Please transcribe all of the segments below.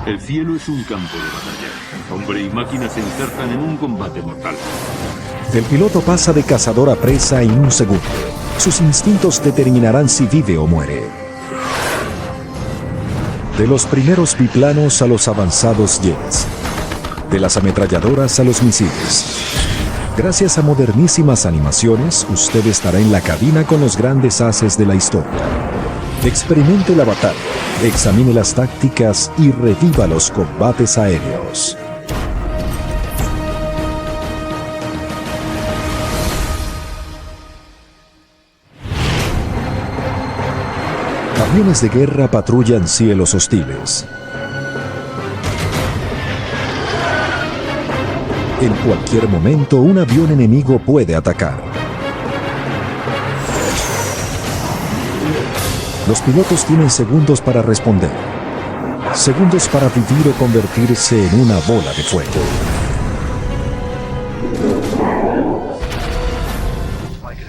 El cielo es un campo de batalla. Hombre y máquina se insertan en un combate mortal. El piloto pasa de cazador a presa en un segundo. Sus instintos determinarán si vive o muere. De los primeros biplanos a los avanzados jets. De las ametralladoras a los misiles. Gracias a modernísimas animaciones, usted estará en la cabina con los grandes haces de la historia. Experimente la batalla, examine las tácticas y reviva los combates aéreos. Aviones de guerra patrullan cielos hostiles. En cualquier momento, un avión enemigo puede atacar. Los pilotos tienen segundos para responder. Segundos para vivir o convertirse en una bola de fuego.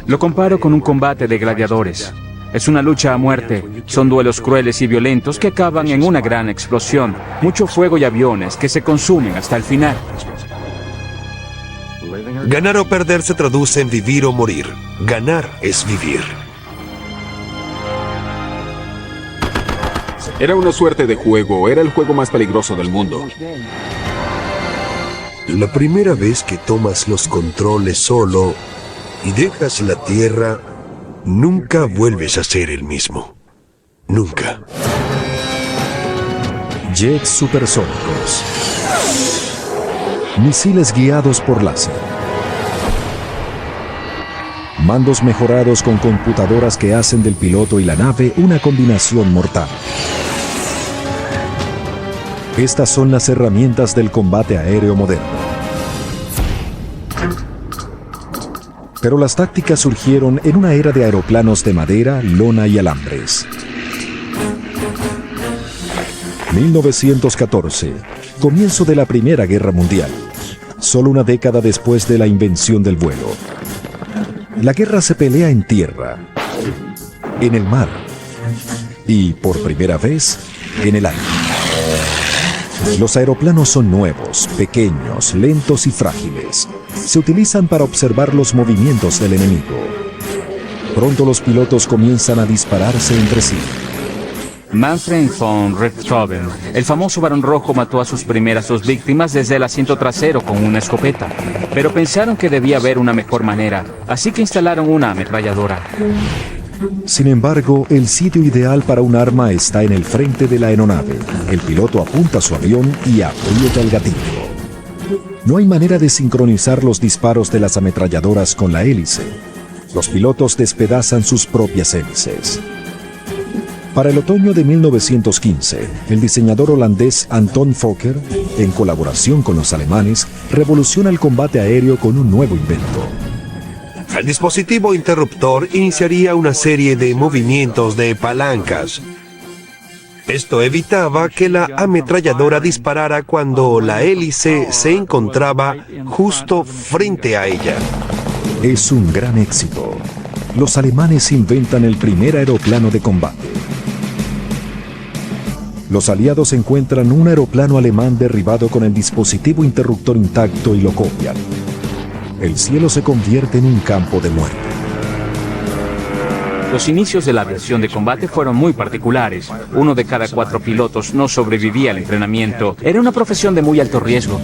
Lo comparo con un combate de gladiadores. Es una lucha a muerte. Son duelos crueles y violentos que acaban en una gran explosión. Mucho fuego y aviones que se consumen hasta el final. Ganar o perder se traduce en vivir o morir. Ganar es vivir. Era una suerte de juego, era el juego más peligroso del mundo. La primera vez que tomas los controles solo y dejas la tierra, nunca vuelves a ser el mismo. Nunca. Jets supersónicos. Misiles guiados por láser. Mandos mejorados con computadoras que hacen del piloto y la nave una combinación mortal. Estas son las herramientas del combate aéreo moderno. Pero las tácticas surgieron en una era de aeroplanos de madera, lona y alambres. 1914, comienzo de la Primera Guerra Mundial, solo una década después de la invención del vuelo. La guerra se pelea en tierra, en el mar y, por primera vez, en el aire. Los aeroplanos son nuevos, pequeños, lentos y frágiles. Se utilizan para observar los movimientos del enemigo. Pronto los pilotos comienzan a dispararse entre sí. Manfred von Richthofen, el famoso Barón Rojo, mató a sus primeras dos víctimas desde el asiento trasero con una escopeta. Pero pensaron que debía haber una mejor manera, así que instalaron una ametralladora. Sin embargo, el sitio ideal para un arma está en el frente de la aeronave. El piloto apunta su avión y aprieta el gatillo. No hay manera de sincronizar los disparos de las ametralladoras con la hélice. Los pilotos despedazan sus propias hélices. Para el otoño de 1915, el diseñador holandés Anton Fokker, en colaboración con los alemanes, revoluciona el combate aéreo con un nuevo invento. El dispositivo interruptor iniciaría una serie de movimientos de palancas. Esto evitaba que la ametralladora disparara cuando la hélice se encontraba justo frente a ella. Es un gran éxito. Los alemanes inventan el primer aeroplano de combate. Los aliados encuentran un aeroplano alemán derribado con el dispositivo interruptor intacto y lo copian. El cielo se convierte en un campo de muerte. Los inicios de la aviación de combate fueron muy particulares. 1 de cada 4 pilotos no sobrevivía al entrenamiento. Era una profesión de muy alto riesgo.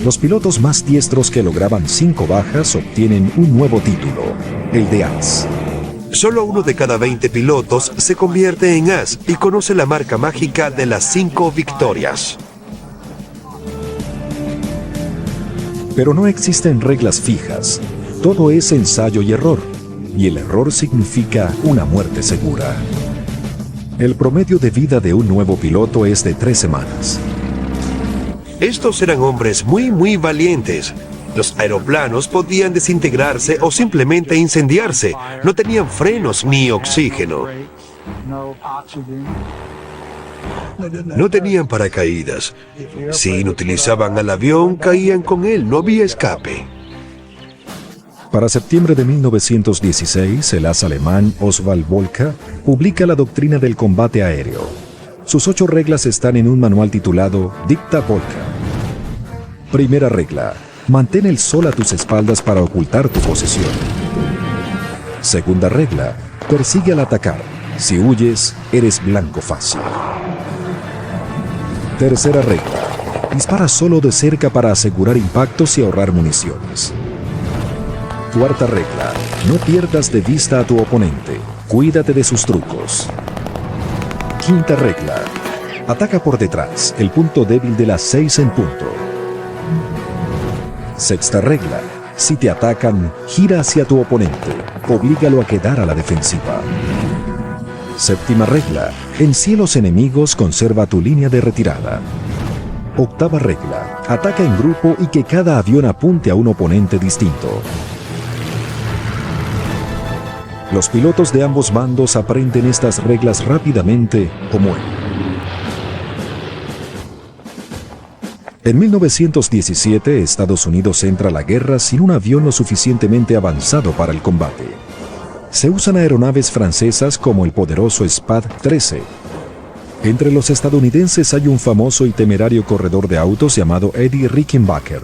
Los pilotos más diestros que lograban 5 bajas obtienen un nuevo título, el de as. Solo 1 de cada 20 pilotos se convierte en as y conoce la marca mágica de las 5 victorias. Pero no existen reglas fijas. Todo es ensayo y error. Y el error significa una muerte segura. El promedio de vida de un nuevo piloto es de 3 semanas. Estos eran hombres muy valientes. Los aeroplanos podían desintegrarse o simplemente incendiarse. No tenían frenos ni oxígeno. No tenían paracaídas. Si inutilizaban al avión, caían con él. No había escape. Para septiembre de 1916, el as alemán Oswald Volka publica la doctrina del combate aéreo. Sus 8 reglas están en un manual titulado Dicta Volca. Primera regla: mantén el sol a tus espaldas para ocultar tu posición. Segunda regla: persigue al atacar. Si huyes, eres blanco fácil. Tercera regla: dispara solo de cerca para asegurar impactos y ahorrar municiones. Cuarta regla: no pierdas de vista a tu oponente. Cuídate de sus trucos. Quinta regla: ataca por detrás, el punto débil de las 6 en punto. Sexta regla: si te atacan, gira hacia tu oponente. Oblígalo a quedar a la defensiva. Séptima regla: en cielos enemigos conserva tu línea de retirada. Octava regla: ataca en grupo y que cada avión apunte a un oponente distinto. Los pilotos de ambos bandos aprenden estas reglas rápidamente o mueren. En 1917, Estados Unidos entra a la guerra sin un avión lo suficientemente avanzado para el combate. Se usan aeronaves francesas como el poderoso SPAD-13. Entre los estadounidenses hay un famoso y temerario corredor de autos llamado Eddie Rickenbacker.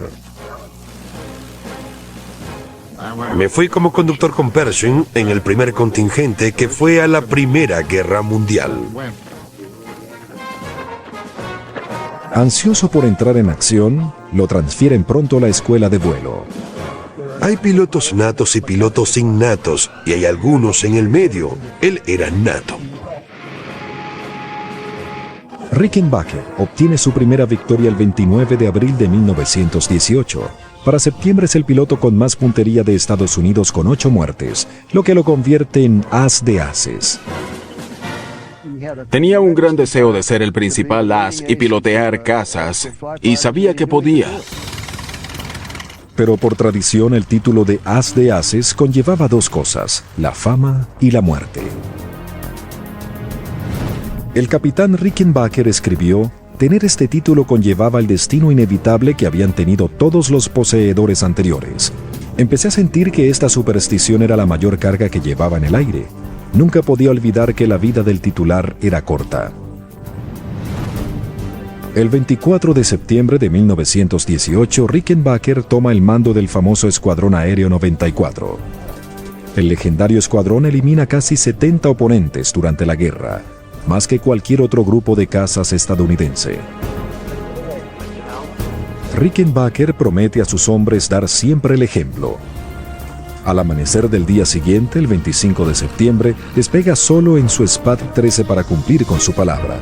Me fui como conductor con Pershing en el primer contingente que fue a la Primera Guerra Mundial. Ansioso por entrar en acción, lo transfieren pronto a la escuela de vuelo. Hay pilotos natos y pilotos innatos, y hay algunos en el medio. Él era nato. Rickenbacker obtiene su primera victoria el 29 de abril de 1918. Para septiembre es el piloto con más puntería de Estados Unidos con 8 muertes, lo que lo convierte en as de ases. Tenía un gran deseo de ser el principal as y pilotear cazas, y sabía que podía. Pero por tradición el título de as de ases conllevaba 2 cosas, la fama y la muerte. El capitán Rickenbacker escribió: tener este título conllevaba el destino inevitable que habían tenido todos los poseedores anteriores. Empecé a sentir que esta superstición era la mayor carga que llevaba en el aire. Nunca podía olvidar que la vida del titular era corta. El 24 de septiembre de 1918, Rickenbacker toma el mando del famoso Escuadrón Aéreo 94. El legendario escuadrón elimina casi 70 oponentes durante la guerra, más que cualquier otro grupo de cazas estadounidense. Rickenbacker promete a sus hombres dar siempre el ejemplo. Al amanecer del día siguiente, el 25 de septiembre, despega solo en su SPAD-13 para cumplir con su palabra.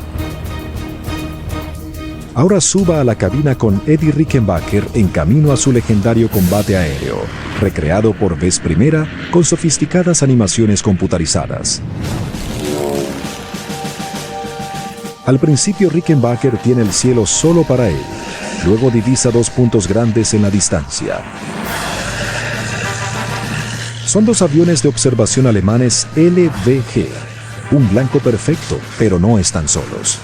Ahora suba a la cabina con Eddie Rickenbacker en camino a su legendario combate aéreo, recreado por vez primera con sofisticadas animaciones computarizadas. Al principio Rickenbacker tiene el cielo solo para él, luego divisa 2 puntos grandes en la distancia. Son 2 aviones de observación alemanes LWG, un blanco perfecto, pero no están solos.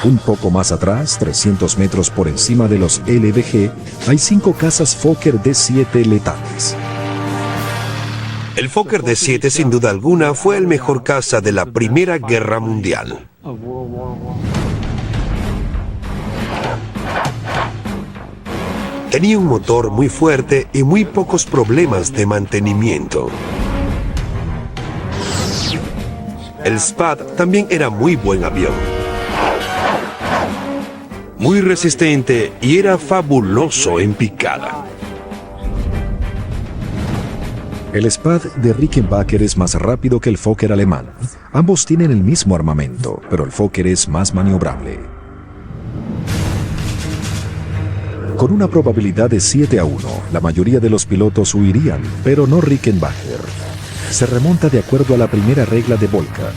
Un poco más atrás, 300 metros por encima de los LWG, hay 5 cazas Fokker D-7 letales. El Fokker D-7 sin duda alguna fue el mejor caza de la Primera Guerra Mundial. Tenía un motor muy fuerte y muy pocos problemas de mantenimiento. El SPAD también era muy buen avión. Muy resistente y era fabuloso en picada. El SPAD de Rickenbacker es más rápido que el Fokker alemán. Ambos tienen el mismo armamento, pero el Fokker es más maniobrable. Con una probabilidad de 7-1, la mayoría de los pilotos huirían, pero no Rickenbacker. Se remonta de acuerdo a la primera regla de Volca.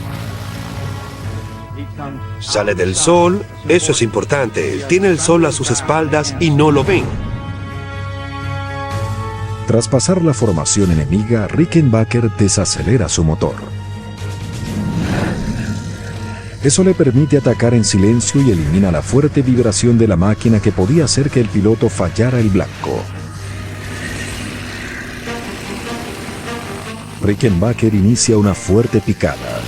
Sale del sol, eso es importante. Tiene el sol a sus espaldas y no lo ven. Tras pasar la formación enemiga, Rickenbacker desacelera su motor. Eso le permite atacar en silencio y elimina la fuerte vibración de la máquina que podía hacer que el piloto fallara el blanco. Rickenbacker inicia una fuerte picada.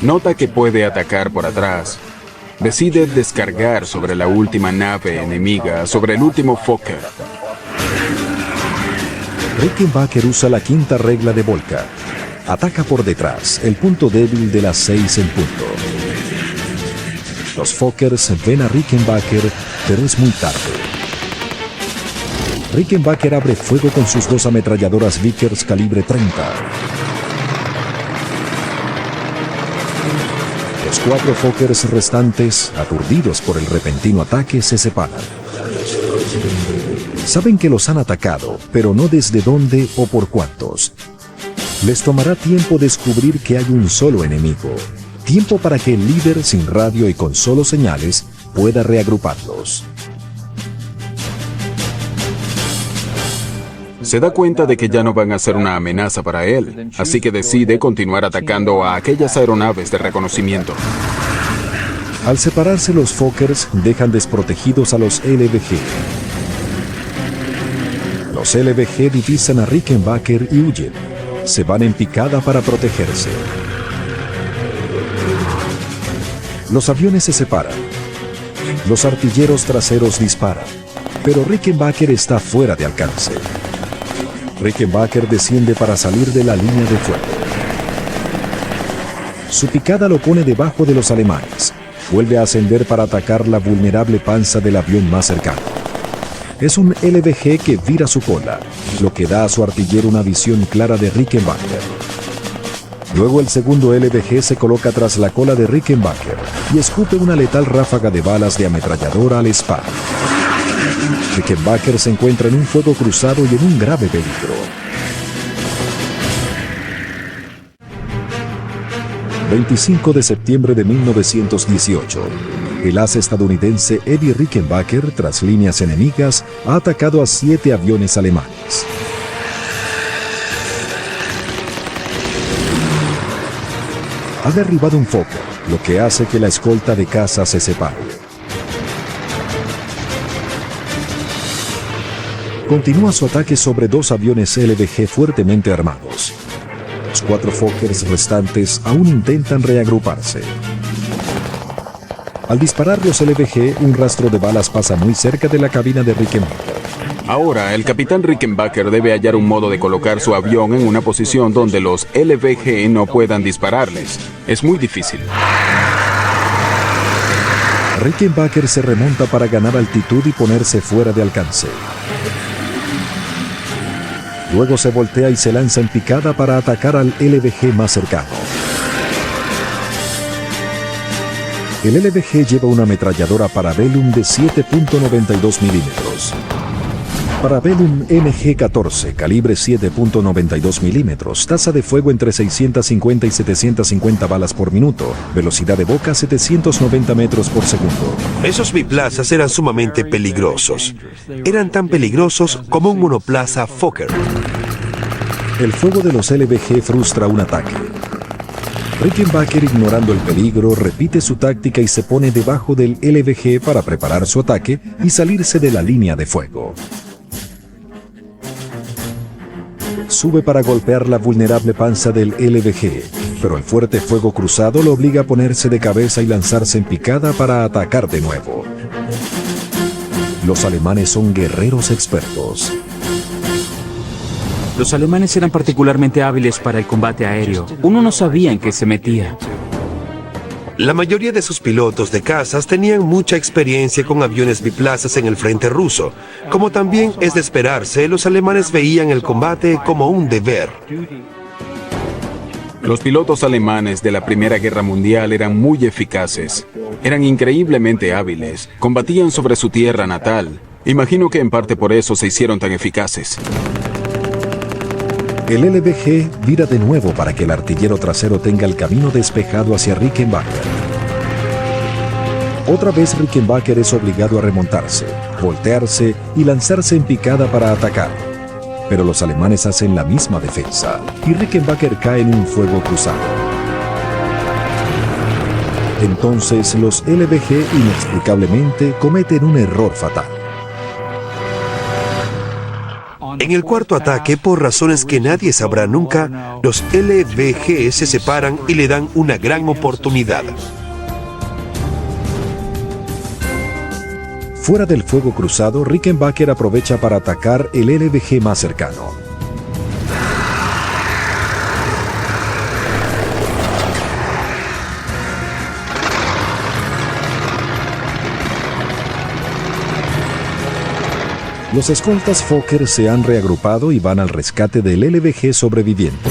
Nota que puede atacar por atrás. Decide descargar sobre la última nave enemiga, sobre el último Fokker. Rickenbacker usa la quinta regla de Volca. Ataca por detrás, el punto débil de las 6 en punto. Los Fokkers ven a Rickenbacker, pero es muy tarde. Rickenbacker abre fuego con sus 2 ametralladoras Vickers calibre 30. Los 4 Fokkers restantes, aturdidos por el repentino ataque, se separan. Saben que los han atacado, pero no desde dónde o por cuántos. Les tomará tiempo descubrir que hay un solo enemigo. Tiempo para que el líder, sin radio y con solo señales, pueda reagruparlos. Se da cuenta de que ya no van a ser una amenaza para él, así que decide continuar atacando a aquellas aeronaves de reconocimiento. Al separarse, los Fokkers dejan desprotegidos a los LBG. Los LBG divisan a Rickenbacker y huyen. Se van en picada para protegerse. Los aviones se separan. Los artilleros traseros disparan, pero Rickenbacker está fuera de alcance. Rickenbacker desciende para salir de la línea de fuego. Su picada lo pone debajo de los alemanes. Vuelve a ascender para atacar la vulnerable panza del avión más cercano. Es un LBG que vira su cola, lo que da a su artillero una visión clara de Rickenbacker. Luego el segundo LBG se coloca tras la cola de Rickenbacker y escupe una letal ráfaga de balas de ametralladora al Spar. Rickenbacker se encuentra en un fuego cruzado y en un grave peligro. 25 de septiembre de 1918. El as estadounidense Eddie Rickenbacker, tras líneas enemigas, ha atacado a 7 aviones alemanes. Ha derribado un Fokker, lo que hace que la escolta de caza se separe. Continúa su ataque sobre 2 aviones LBG fuertemente armados. Los 4 Fokkers restantes aún intentan reagruparse. Al disparar los LBG, un rastro de balas pasa muy cerca de la cabina de Rickenbacker. Ahora, el capitán Rickenbacker debe hallar un modo de colocar su avión en una posición donde los LBG no puedan dispararles. Es muy difícil. Rickenbacker se remonta para ganar altitud y ponerse fuera de alcance. Luego se voltea y se lanza en picada para atacar al LBG más cercano. El LBG lleva una ametralladora Parabellum de 7.92 milímetros. Parabellum MG-14, calibre 7.92 milímetros, tasa de fuego entre 650 y 750 balas por minuto, velocidad de boca 790 metros por segundo. Esos biplazas eran sumamente peligrosos. Eran tan peligrosos como un monoplaza Fokker. El fuego de los LBG frustra un ataque. Rickenbacker, ignorando el peligro, repite su táctica y se pone debajo del LBG para preparar su ataque y salirse de la línea de fuego. Sube para golpear la vulnerable panza del LBG, pero el fuerte fuego cruzado lo obliga a ponerse de cabeza y lanzarse en picada para atacar de nuevo. Los alemanes son guerreros expertos. Los alemanes eran particularmente hábiles para el combate aéreo. Uno no sabía en qué se metía. La mayoría de sus pilotos de cazas tenían mucha experiencia con aviones biplazas en el frente ruso. Como también es de esperarse, los alemanes veían el combate como un deber. Los pilotos alemanes de la Primera Guerra Mundial eran muy eficaces. Eran increíblemente hábiles. Combatían sobre su tierra natal. Imagino que en parte por eso se hicieron tan eficaces. El LBG vira de nuevo para que el artillero trasero tenga el camino despejado hacia Rickenbacker. Otra vez Rickenbacker es obligado a remontarse, voltearse y lanzarse en picada para atacar. Pero los alemanes hacen la misma defensa y Rickenbacker cae en un fuego cruzado. Entonces los LBG inexplicablemente cometen un error fatal. En el cuarto ataque, por razones que nadie sabrá nunca, los LVG se separan y le dan una gran oportunidad. Fuera del fuego cruzado, Rickenbacker aprovecha para atacar el LVG más cercano. Los escoltas Fokker se han reagrupado y van al rescate del LVG sobreviviente.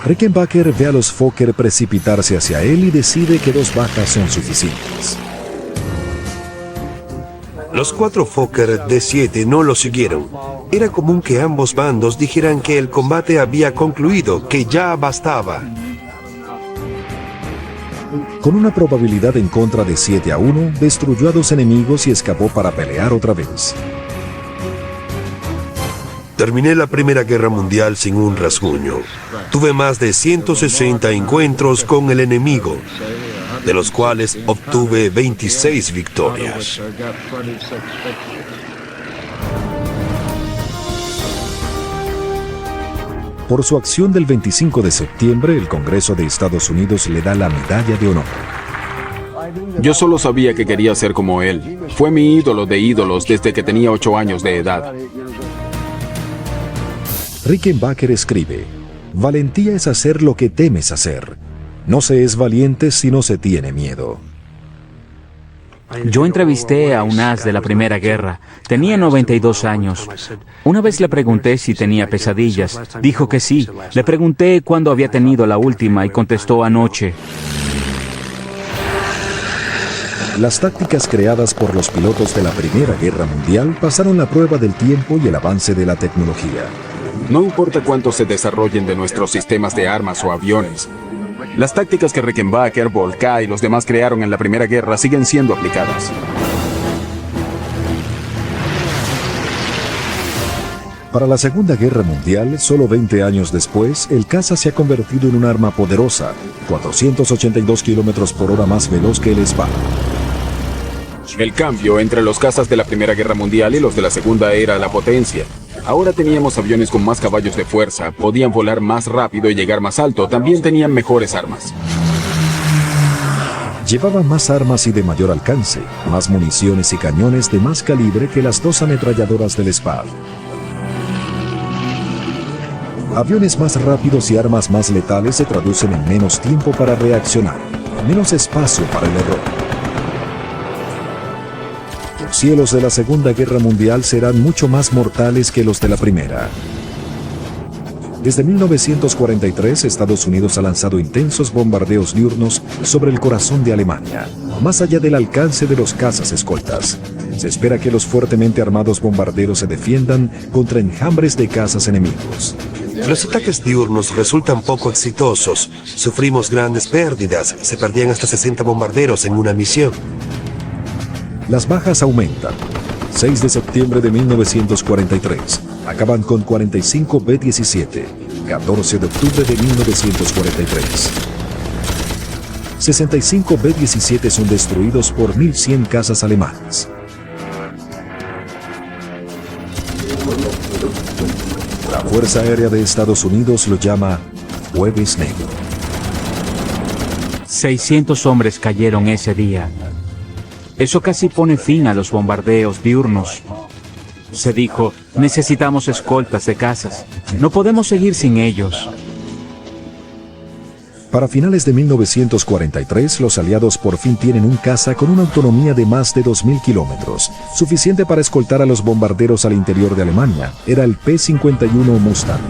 Rickenbacker ve a los Fokker precipitarse hacia él y decide que 2 bajas son suficientes. Los 4 Fokker D-7 no lo siguieron. Era común que ambos bandos dijeran que el combate había concluido, que ya bastaba. Con una probabilidad en contra de 7-1, destruyó a 2 enemigos y escapó para pelear otra vez. Terminé la Primera Guerra Mundial sin un rasguño. Tuve más de 160 encuentros con el enemigo, de los cuales obtuve 26 victorias. Por su acción del 25 de septiembre, el Congreso de Estados Unidos le da la Medalla de Honor. Yo solo sabía que quería ser como él. Fue mi ídolo de ídolos desde que tenía 8 años de edad. Rickenbacker escribe: valentía es hacer lo que temes hacer. No se es valiente si no se tiene miedo. Yo entrevisté a un as de la Primera Guerra. Tenía 92 años. Una vez le pregunté si tenía pesadillas. Dijo que sí. Le pregunté cuándo había tenido la última y contestó anoche. Las tácticas creadas por los pilotos de la Primera Guerra Mundial pasaron la prueba del tiempo y el avance de la tecnología. No importa cuánto se desarrollen de nuestros sistemas de armas o aviones, las tácticas que Rickenbacker, Volca y los demás crearon en la Primera Guerra siguen siendo aplicadas. Para la Segunda Guerra Mundial, solo 20 años después, el caza se ha convertido en un arma poderosa, 482 kilómetros por hora más veloz que el Spad. El cambio entre los cazas de la Primera Guerra Mundial y los de la Segunda era la potencia. Ahora teníamos aviones con más caballos de fuerza, podían volar más rápido y llegar más alto, también tenían mejores armas. Llevaban más armas y de mayor alcance, más municiones y cañones de más calibre que las 2 ametralladoras del Spad. Aviones más rápidos y armas más letales se traducen en menos tiempo para reaccionar, menos espacio para el error. Los cielos de la Segunda Guerra Mundial serán mucho más mortales que los de la Primera. Desde 1943, Estados Unidos ha lanzado intensos bombardeos diurnos sobre el corazón de Alemania, más allá del alcance de los cazas escoltas. Se espera que los fuertemente armados bombarderos se defiendan contra enjambres de cazas enemigos. Los ataques diurnos resultan poco exitosos. Sufrimos grandes pérdidas. Se perdían hasta 60 bombarderos en una misión. Las bajas aumentan. 6 de septiembre de 1943. Acaban con 45 B-17. 14 de octubre de 1943. 65 B-17 son destruidos por 1.100 cazas alemanes. La Fuerza Aérea de Estados Unidos lo llama Jueves Negro. 600 hombres cayeron ese día. Eso casi pone fin a los bombardeos diurnos. Se dijo, necesitamos escoltas de cazas. No podemos seguir sin ellos. Para finales de 1943, los aliados por fin tienen un caza con una autonomía de más de 2.000 kilómetros, suficiente para escoltar a los bombarderos al interior de Alemania. Era el P-51 Mustang.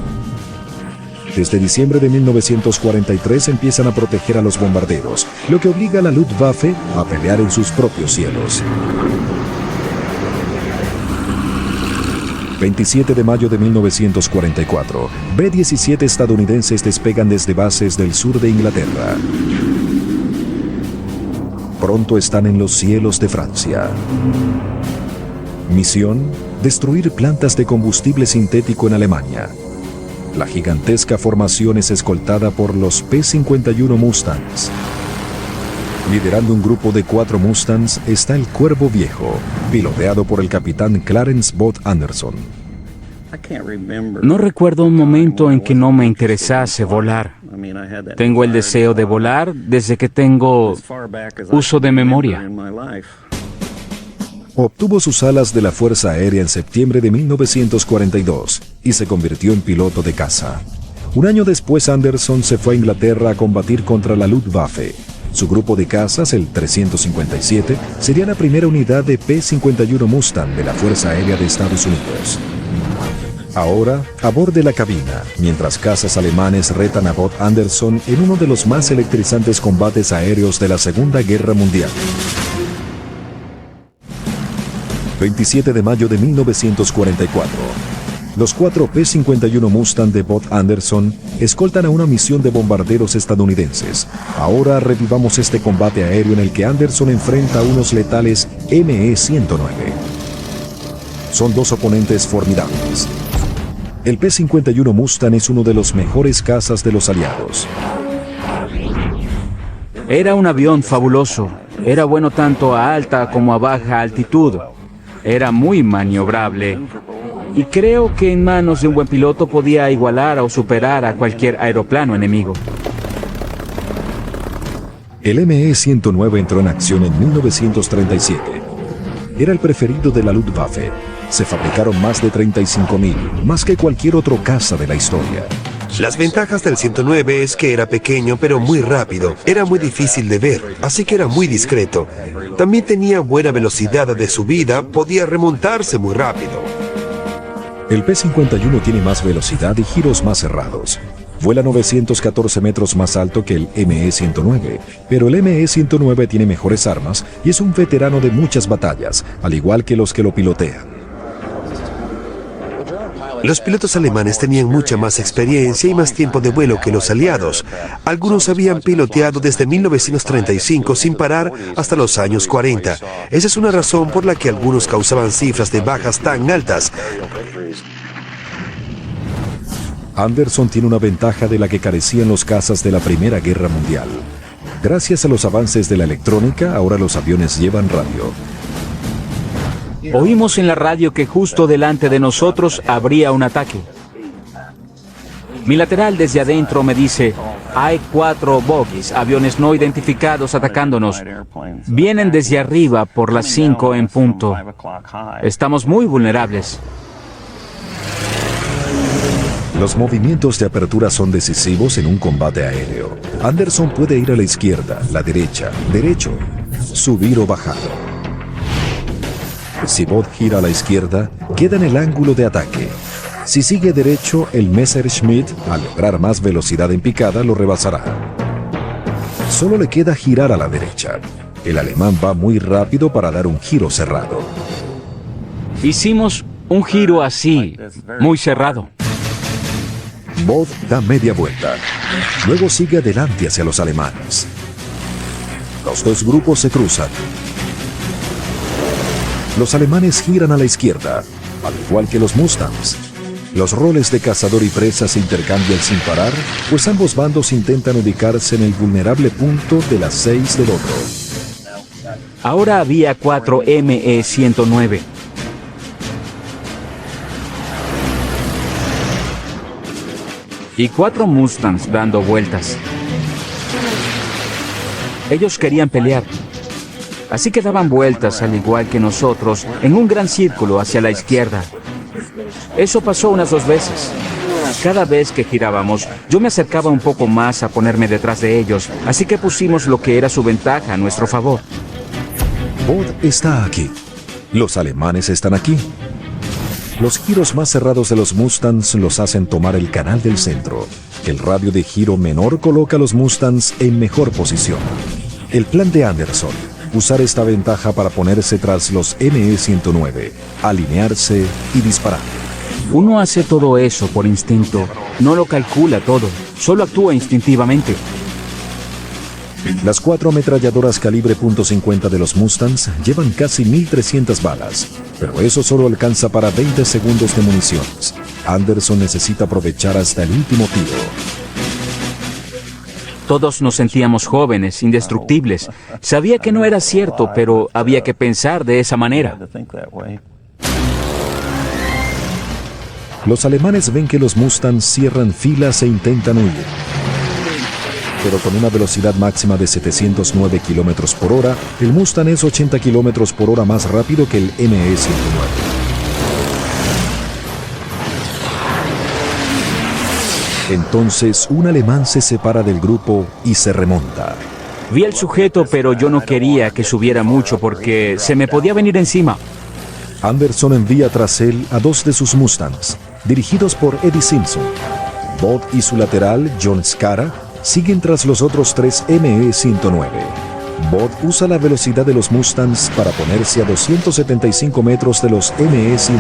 Desde diciembre de 1943 empiezan a proteger a los bombarderos, lo que obliga a la Luftwaffe a pelear en sus propios cielos. 27 de mayo de 1944, B-17 estadounidenses despegan desde bases del sur de Inglaterra. Pronto están en los cielos de Francia. Misión: destruir plantas de combustible sintético en Alemania. La gigantesca formación es escoltada por los P-51 Mustangs. Liderando un grupo de 4 Mustangs está el Cuervo Viejo, piloteado por el capitán Clarence Bot Anderson. No recuerdo un momento en que no me interesase volar. Tengo el deseo de volar desde que tengo uso de memoria. Obtuvo sus alas de la Fuerza Aérea en septiembre de 1942 y se convirtió en piloto de caza. Un año después, Anderson se fue a Inglaterra a combatir contra la Luftwaffe. Su grupo de cazas, el 357, sería la primera unidad de P-51 Mustang de la Fuerza Aérea de Estados Unidos. Ahora, a bordo de la cabina, mientras cazas alemanes retan a Bot Anderson en uno de los más electrizantes combates aéreos de la Segunda Guerra Mundial. 27 de mayo de 1944. Los 4 P-51 Mustang de Bot Anderson escoltan a una misión de bombarderos estadounidenses. Ahora revivamos este combate aéreo en el que Anderson enfrenta a unos letales ME-109. Son 2 oponentes formidables. El P-51 Mustang es uno de los mejores cazas de los aliados. Era un avión fabuloso. Era bueno tanto a alta como a baja altitud. Era muy maniobrable. Y creo que en manos de un buen piloto podía igualar o superar a cualquier aeroplano enemigo. El ME-109 entró en acción en 1937. Era el preferido de la Luftwaffe. Se fabricaron más de 35.000, más que cualquier otro caza de la historia. Las ventajas del 109 es que era pequeño pero muy rápido, era muy difícil de ver, así que era muy discreto. También tenía buena velocidad de subida, podía remontarse muy rápido. El P-51 tiene más velocidad y giros más cerrados. Vuela 914 metros más alto que el ME-109, pero el ME-109 tiene mejores armas y es un veterano de muchas batallas, al igual que los que lo pilotean. Los pilotos alemanes tenían mucha más experiencia y más tiempo de vuelo que los aliados. Algunos habían piloteado desde 1935 sin parar hasta los años 40. Esa es una razón por la que algunos causaban cifras de bajas tan altas. Anderson tiene una ventaja de la que carecían los cazas de la Primera Guerra Mundial. Gracias a los avances de la electrónica, ahora los aviones llevan radio. Oímos en la radio que justo delante de nosotros habría un ataque. Mi lateral desde adentro me dice, hay 4 bogies, aviones no identificados atacándonos. Vienen desde arriba por las 5 en punto. Estamos muy vulnerables. Los movimientos de apertura son decisivos en un combate aéreo. Anderson puede ir a la izquierda, la derecha, derecho, subir o bajar. Si Bot gira a la izquierda, queda en el ángulo de ataque. Si sigue derecho, el Messerschmitt, al lograr más velocidad en picada, lo rebasará. Solo le queda girar a la derecha. El alemán va muy rápido para dar un giro cerrado. Hicimos un giro así, muy cerrado. Bot da media vuelta. Luego sigue adelante hacia los alemanes. Los 2 grupos se cruzan. Los alemanes giran a la izquierda, al igual que los Mustangs. Los roles de cazador y presa se intercambian sin parar, pues ambos bandos intentan ubicarse en el vulnerable punto de las 6 del otro. Ahora había 4 ME-109. Y 4 Mustangs dando vueltas. Ellos querían pelear. Así que daban vueltas, al igual que nosotros, en un gran círculo hacia la izquierda. Eso pasó unas 2 veces. Cada vez que girábamos, yo me acercaba un poco más a ponerme detrás de ellos, así que pusimos lo que era su ventaja a nuestro favor. Bot está aquí. Los alemanes están aquí. Los giros más cerrados de los Mustangs los hacen tomar el canal del centro. El radio de giro menor coloca a los Mustangs en mejor posición. El plan de Anderson: usar esta ventaja para ponerse tras los ME-109, alinearse y disparar. Uno hace todo eso por instinto, no lo calcula todo, solo actúa instintivamente. Las 4 ametralladoras calibre .50 de los Mustangs llevan casi 1.300 balas, pero eso solo alcanza para 20 segundos de municiones. Anderson necesita aprovechar hasta el último tiro. Todos nos sentíamos jóvenes, indestructibles. Sabía que no era cierto, pero había que pensar de esa manera. Los alemanes ven que los Mustangs cierran filas e intentan huir. Pero con una velocidad máxima de 709 kilómetros por hora, el Mustang es 80 kilómetros por hora más rápido que el ME-109. Entonces, un alemán se separa del grupo y se remonta. Vi al sujeto, pero yo no quería que subiera mucho porque se me podía venir encima. Anderson envía tras él a 2 de sus Mustangs, dirigidos por Eddie Simpson. Bud y su lateral, John Scara, siguen tras los otros 3 ME-109. Bud usa la velocidad de los Mustangs para ponerse a 275 metros de los ME-109.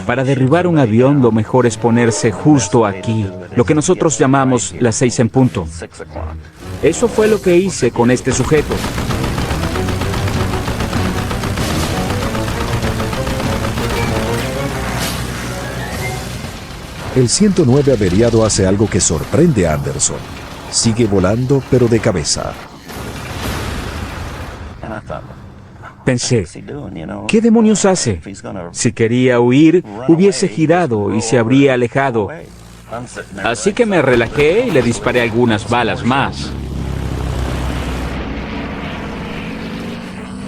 Para derribar un avión, lo mejor es ponerse justo aquí, lo que nosotros llamamos las 6 en punto. Eso fue lo que hice con este sujeto. El 109 averiado hace algo que sorprende a Anderson. Sigue volando, pero de cabeza. Pensé, ¿qué demonios hace? Si quería huir, hubiese girado y se habría alejado. Así que me relajé y le disparé algunas balas más.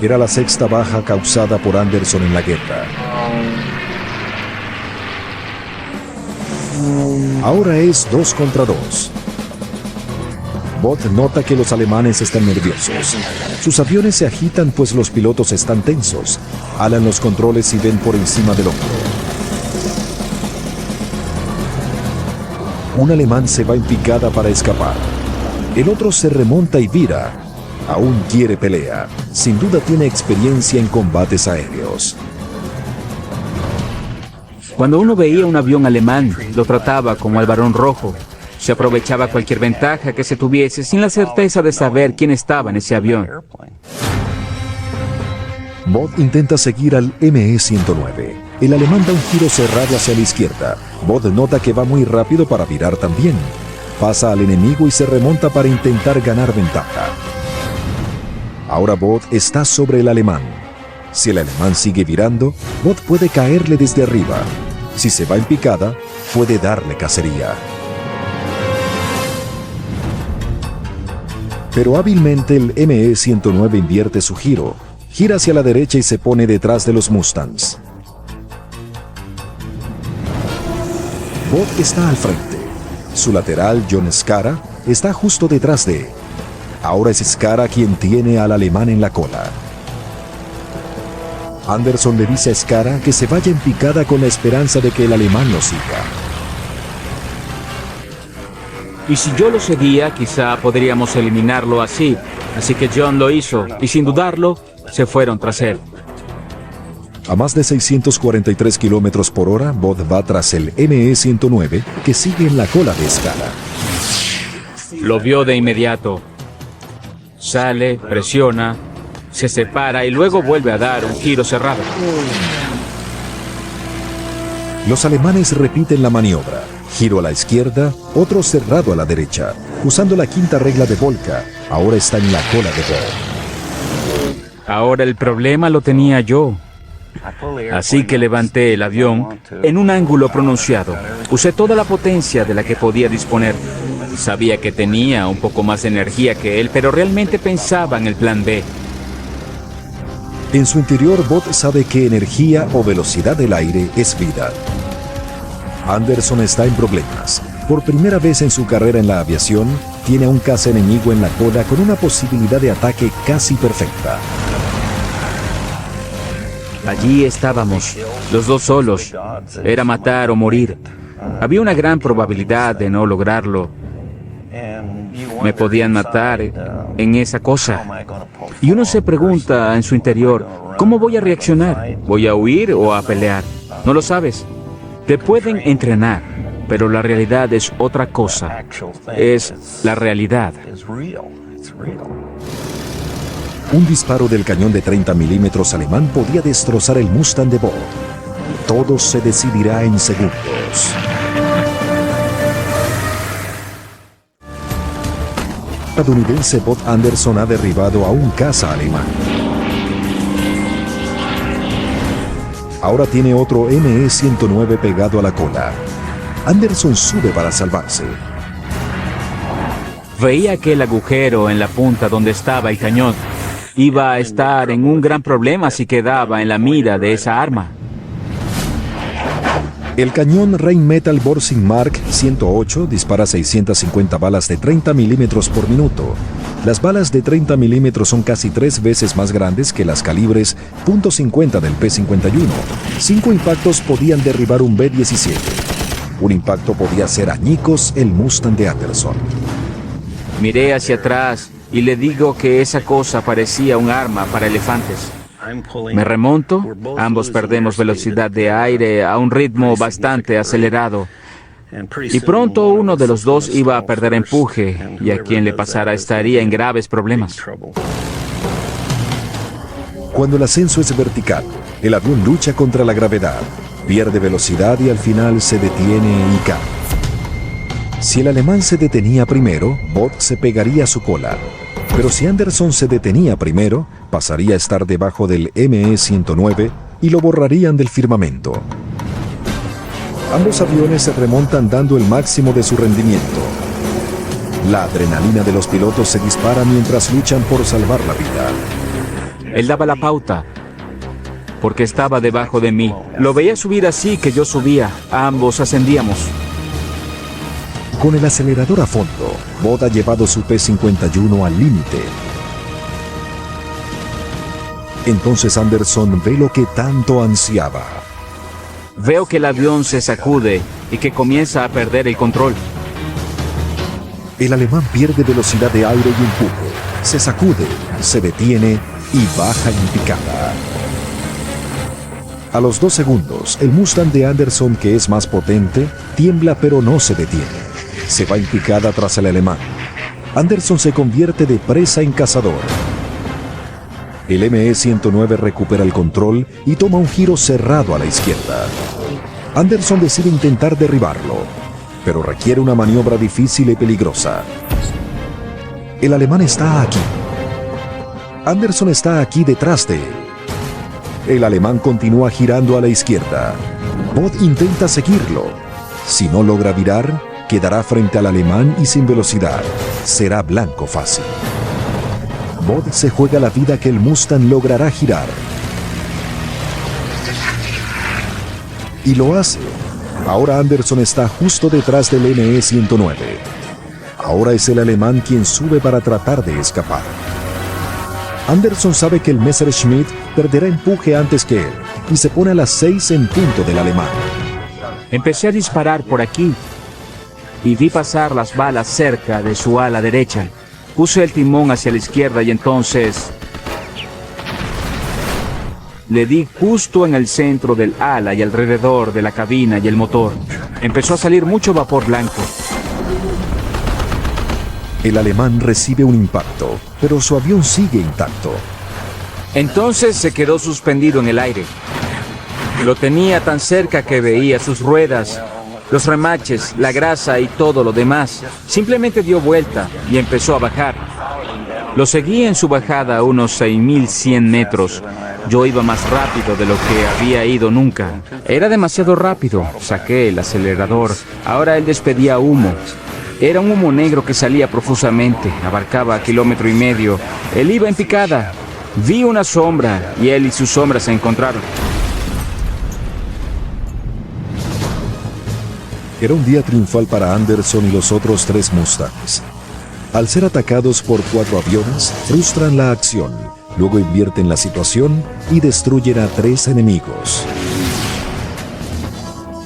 Era la 6ª baja causada por Anderson en la guerra. Ahora es 2 contra 2. Bud nota que los alemanes están nerviosos. Sus aviones se agitan pues los pilotos están tensos. Alan los controles y ven por encima del hombro. Un alemán se va en picada para escapar. El otro se remonta y vira. Aún quiere pelea. Sin duda tiene experiencia en combates aéreos. Cuando uno veía un avión alemán, lo trataba como al varón rojo. Se aprovechaba cualquier ventaja que se tuviese sin la certeza de saber quién estaba en ese avión. Bud intenta seguir al ME-109. El alemán da un giro cerrado hacia la izquierda. Bud nota que va muy rápido para virar también. Pasa al enemigo y se remonta para intentar ganar ventaja. Ahora Bud está sobre el alemán. Si el alemán sigue virando, Bud puede caerle desde arriba. Si se va en picada, puede darle cacería. Pero hábilmente el ME-109 invierte su giro, gira hacia la derecha y se pone detrás de los Mustangs. Bud está al frente. Su lateral, John Scara, está justo detrás de él. Ahora es Scara quien tiene al alemán en la cola. Anderson le dice a Scara que se vaya en picada con la esperanza de que el alemán lo siga. Y si yo lo seguía, quizá podríamos eliminarlo así. Así que John lo hizo, y sin dudarlo, se fueron tras él. A más de 643 kilómetros por hora, Bud va tras el ME-109, que sigue en la cola de Scara. Lo vio de inmediato. Sale, presiona, se separa y luego vuelve a dar un giro cerrado. Los alemanes repiten la maniobra. Giro a la izquierda, otro cerrado a la derecha. Usando la 5ª regla de Volca, ahora está en la cola de Bud. Ahora el problema lo tenía yo. Así que levanté el avión en un ángulo pronunciado. Usé toda la potencia de la que podía disponer. Sabía que tenía un poco más de energía que él, pero realmente pensaba en el plan B. En su interior, Bud sabe que energía o velocidad del aire es vida. Anderson está en problemas. Por primera vez en su carrera en la aviación, tiene a un caza enemigo en la cola con una posibilidad de ataque casi perfecta. Allí estábamos, los dos solos. Era matar o morir. Había una gran probabilidad de no lograrlo. Me podían matar en esa cosa. Y uno se pregunta en su interior, ¿cómo voy a reaccionar? ¿Voy a huir o a pelear? No lo sabes. Te pueden entrenar, pero la realidad es otra cosa. Es la realidad. Un disparo del cañón de 30 milímetros alemán podía destrozar el Mustang de Bud. Todo se decidirá en segundos. estadounidense Bud Anderson ha derribado a un caza alemán. Ahora tiene otro ME-109 pegado a la cola. Anderson sube para salvarse. Veía aquel agujero en la punta donde estaba el cañón. Iba a estar en un gran problema si quedaba en la mira de esa arma. El cañón Rheinmetall Borsig Mark 108 dispara 650 balas de 30 milímetros por minuto. Las balas de 30 milímetros son casi 3 veces más grandes que las calibres .50 del P-51. 5 impactos podían derribar un B-17. Un impacto podía hacer añicos el Mustang de Anderson. Miré hacia atrás y le digo que esa cosa parecía un arma para elefantes. Me remonto, ambos perdemos velocidad de aire a un ritmo bastante acelerado. Y pronto uno de los dos iba a perder empuje y a quien le pasara estaría en graves problemas. Cuando el ascenso es vertical, el avión lucha contra la gravedad, pierde velocidad y al final se detiene y cae. Si el alemán se detenía primero, Bud se pegaría a su cola. Pero si Anderson se detenía primero, pasaría a estar debajo del ME-109 y lo borrarían del firmamento. Ambos aviones se remontan dando el máximo de su rendimiento. La adrenalina de los pilotos se dispara mientras luchan por salvar la vida. Él daba la pauta, porque estaba debajo de mí. Lo veía subir así que yo subía. Ambos ascendíamos. Con el acelerador a fondo, Bud ha llevado su P-51 al límite. Entonces Anderson ve lo que tanto ansiaba. Veo que el avión se sacude y que comienza a perder el control. El alemán pierde velocidad de aire y empuje. Se sacude, se detiene y baja en picada. A los 2 segundos, el Mustang de Anderson, que es más potente, tiembla pero no se detiene. Se va en picada tras el alemán. Anderson se convierte de presa en cazador. El ME-109 recupera el control y toma un giro cerrado a la izquierda. Anderson decide intentar derribarlo, pero requiere una maniobra difícil y peligrosa. El alemán está aquí. Anderson está aquí detrás de él. El alemán continúa girando a la izquierda. Bud intenta seguirlo. Si no logra virar, quedará frente al alemán y sin velocidad. Será blanco fácil. Bud se juega la vida que el Mustang logrará girar. Y lo hace. Ahora Anderson está justo detrás del ME-109. Ahora es el alemán quien sube para tratar de escapar. Anderson sabe que el Messerschmitt perderá empuje antes que él y se pone a las 6 en punto del alemán. Empecé a disparar por aquí y vi pasar las balas cerca de su ala derecha. Puse el timón hacia la izquierda y entonces le di justo en el centro del ala y alrededor de la cabina y el motor. Empezó a salir mucho vapor blanco. El alemán recibe un impacto, pero su avión sigue intacto. Entonces se quedó suspendido en el aire. Lo tenía tan cerca que veía sus ruedas, los remaches, la grasa y todo lo demás. Simplemente dio vuelta y empezó a bajar. Lo seguí en su bajada a unos 6,100 metros. Yo iba más rápido de lo que había ido nunca. Era demasiado rápido. Saqué el acelerador. Ahora él despedía humo. Era un humo negro que salía profusamente. Abarcaba 1,5 kilómetros. Él iba en picada. Vi una sombra y él y su sombra se encontraron. Era un día triunfal para Anderson y los otros 3 Mustangs. Al ser atacados por 4 aviones, frustran la acción, luego invierten la situación y destruyen a 3 enemigos.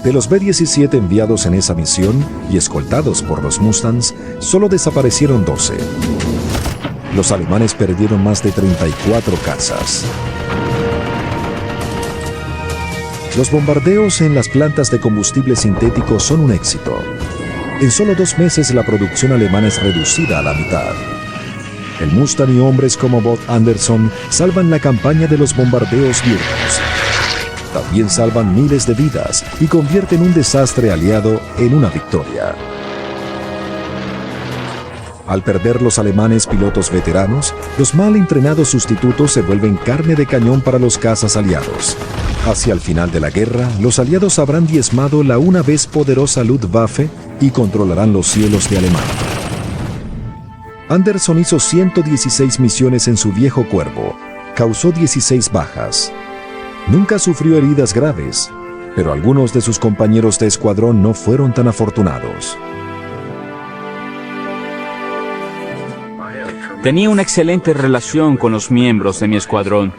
De los B-17 enviados en esa misión y escoltados por los Mustangs, solo desaparecieron 12. Los alemanes perdieron más de 34 cazas. Los bombardeos en las plantas de combustible sintético son un éxito. En solo 2 meses la producción alemana es reducida a la mitad. El Mustang y hombres como Bud Anderson salvan la campaña de los bombardeos diurnos. También salvan miles de vidas y convierten un desastre aliado en una victoria. Al perder los alemanes pilotos veteranos, los mal entrenados sustitutos se vuelven carne de cañón para los cazas aliados. Hacia el final de la guerra, los aliados habrán diezmado la una vez poderosa Luftwaffe y controlarán los cielos de Alemania. Anderson hizo 116 misiones en su viejo Cuervo, causó 16 bajas. Nunca sufrió heridas graves, pero algunos de sus compañeros de escuadrón no fueron tan afortunados. Tenía una excelente relación con los miembros de mi escuadrón.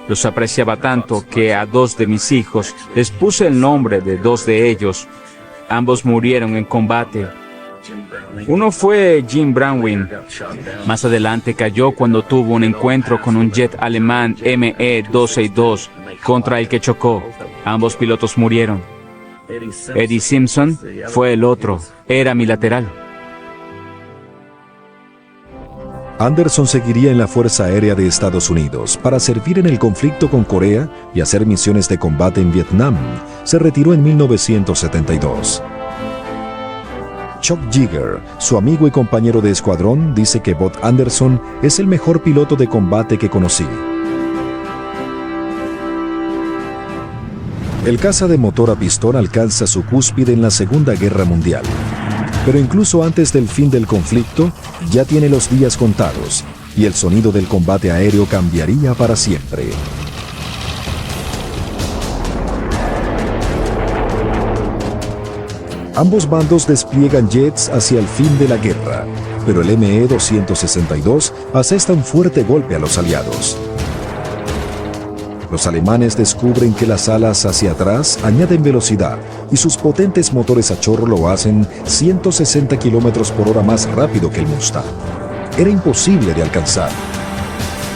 Los apreciaba tanto que a 2 de mis hijos les puse el nombre de 2 de ellos. Ambos murieron en combate. Uno fue Jim Brandwin. Más adelante cayó cuando tuvo un encuentro con un jet alemán ME-262 contra el que chocó. Ambos pilotos murieron. Eddie Simpson fue el otro. Era mi lateral. Anderson seguiría en la Fuerza Aérea de Estados Unidos para servir en el conflicto con Corea y hacer misiones de combate en Vietnam. Se retiró en 1972. Chuck Yeager, su amigo y compañero de escuadrón, dice que Bud Anderson es el mejor piloto de combate que conocí. El caza de motor a pistón alcanza su cúspide en la Segunda Guerra Mundial. Pero incluso antes del fin del conflicto, ya tiene los días contados, y el sonido del combate aéreo cambiaría para siempre. Ambos bandos despliegan jets hacia el fin de la guerra, pero el ME-262 asesta un fuerte golpe a los aliados. Los alemanes descubren que las alas hacia atrás añaden velocidad y sus potentes motores a chorro lo hacen 160 km/h más rápido que el Mustang. Era imposible de alcanzar.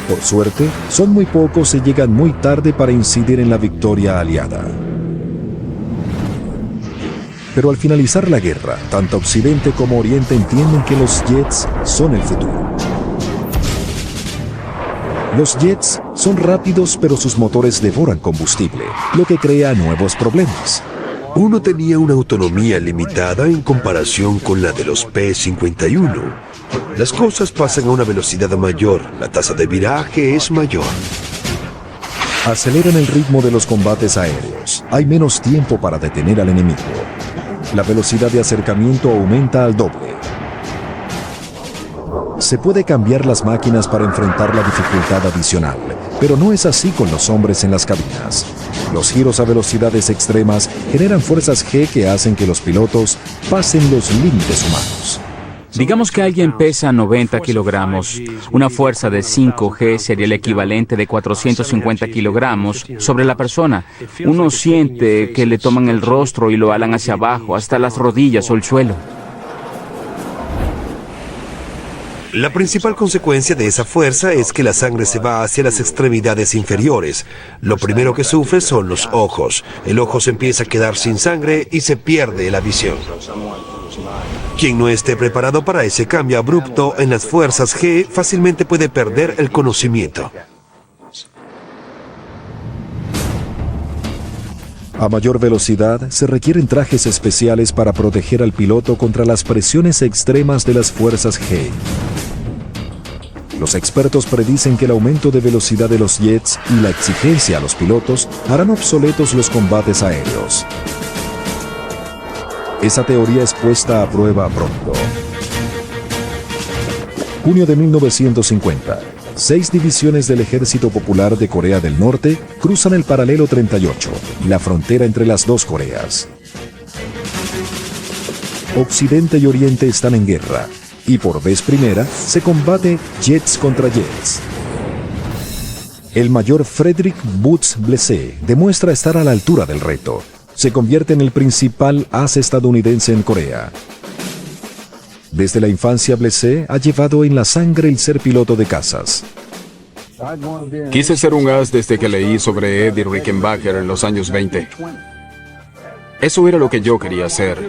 Por suerte, son muy pocos y llegan muy tarde para incidir en la victoria aliada. Pero al finalizar la guerra, tanto Occidente como Oriente entienden que los jets son el futuro. Los jets son rápidos, pero sus motores devoran combustible, lo que crea nuevos problemas. Uno tenía una autonomía limitada en comparación con la de los P-51. Las cosas pasan a una velocidad mayor, la tasa de viraje es mayor. Aceleran el ritmo de los combates aéreos. Hay menos tiempo para detener al enemigo. La velocidad de acercamiento aumenta al doble. Se puede cambiar las máquinas para enfrentar la dificultad adicional, pero no es así con los hombres en las cabinas. Los giros a velocidades extremas generan fuerzas G que hacen que los pilotos pasen los límites humanos. Digamos que alguien pesa 90 kilogramos. Una fuerza de 5G sería el equivalente de 450 kilogramos sobre la persona. Uno siente que le toman el rostro y lo alan hacia abajo, hasta las rodillas o el suelo. La principal consecuencia de esa fuerza es que la sangre se va hacia las extremidades inferiores. Lo primero que sufre son los ojos. El ojo se empieza a quedar sin sangre y se pierde la visión. Quien no esté preparado para ese cambio abrupto en las fuerzas G fácilmente puede perder el conocimiento. A mayor velocidad, se requieren trajes especiales para proteger al piloto contra las presiones extremas de las fuerzas G. Los expertos predicen que el aumento de velocidad de los jets y la exigencia a los pilotos harán obsoletos los combates aéreos. Esa teoría es puesta a prueba pronto. Junio de 1950. 6 divisiones del Ejército Popular de Corea del Norte cruzan el paralelo 38, la frontera entre las dos Coreas. Occidente y Oriente están en guerra, y por vez primera se combate jets contra jets. El mayor Frederick Butz Blesse demuestra estar a la altura del reto. Se convierte en el principal as estadounidense en Corea. Desde la infancia, Blesse ha llevado en la sangre el ser piloto de cazas. Quise ser un as desde que leí sobre Eddie Rickenbacker en los años 20. Eso era lo que yo quería hacer.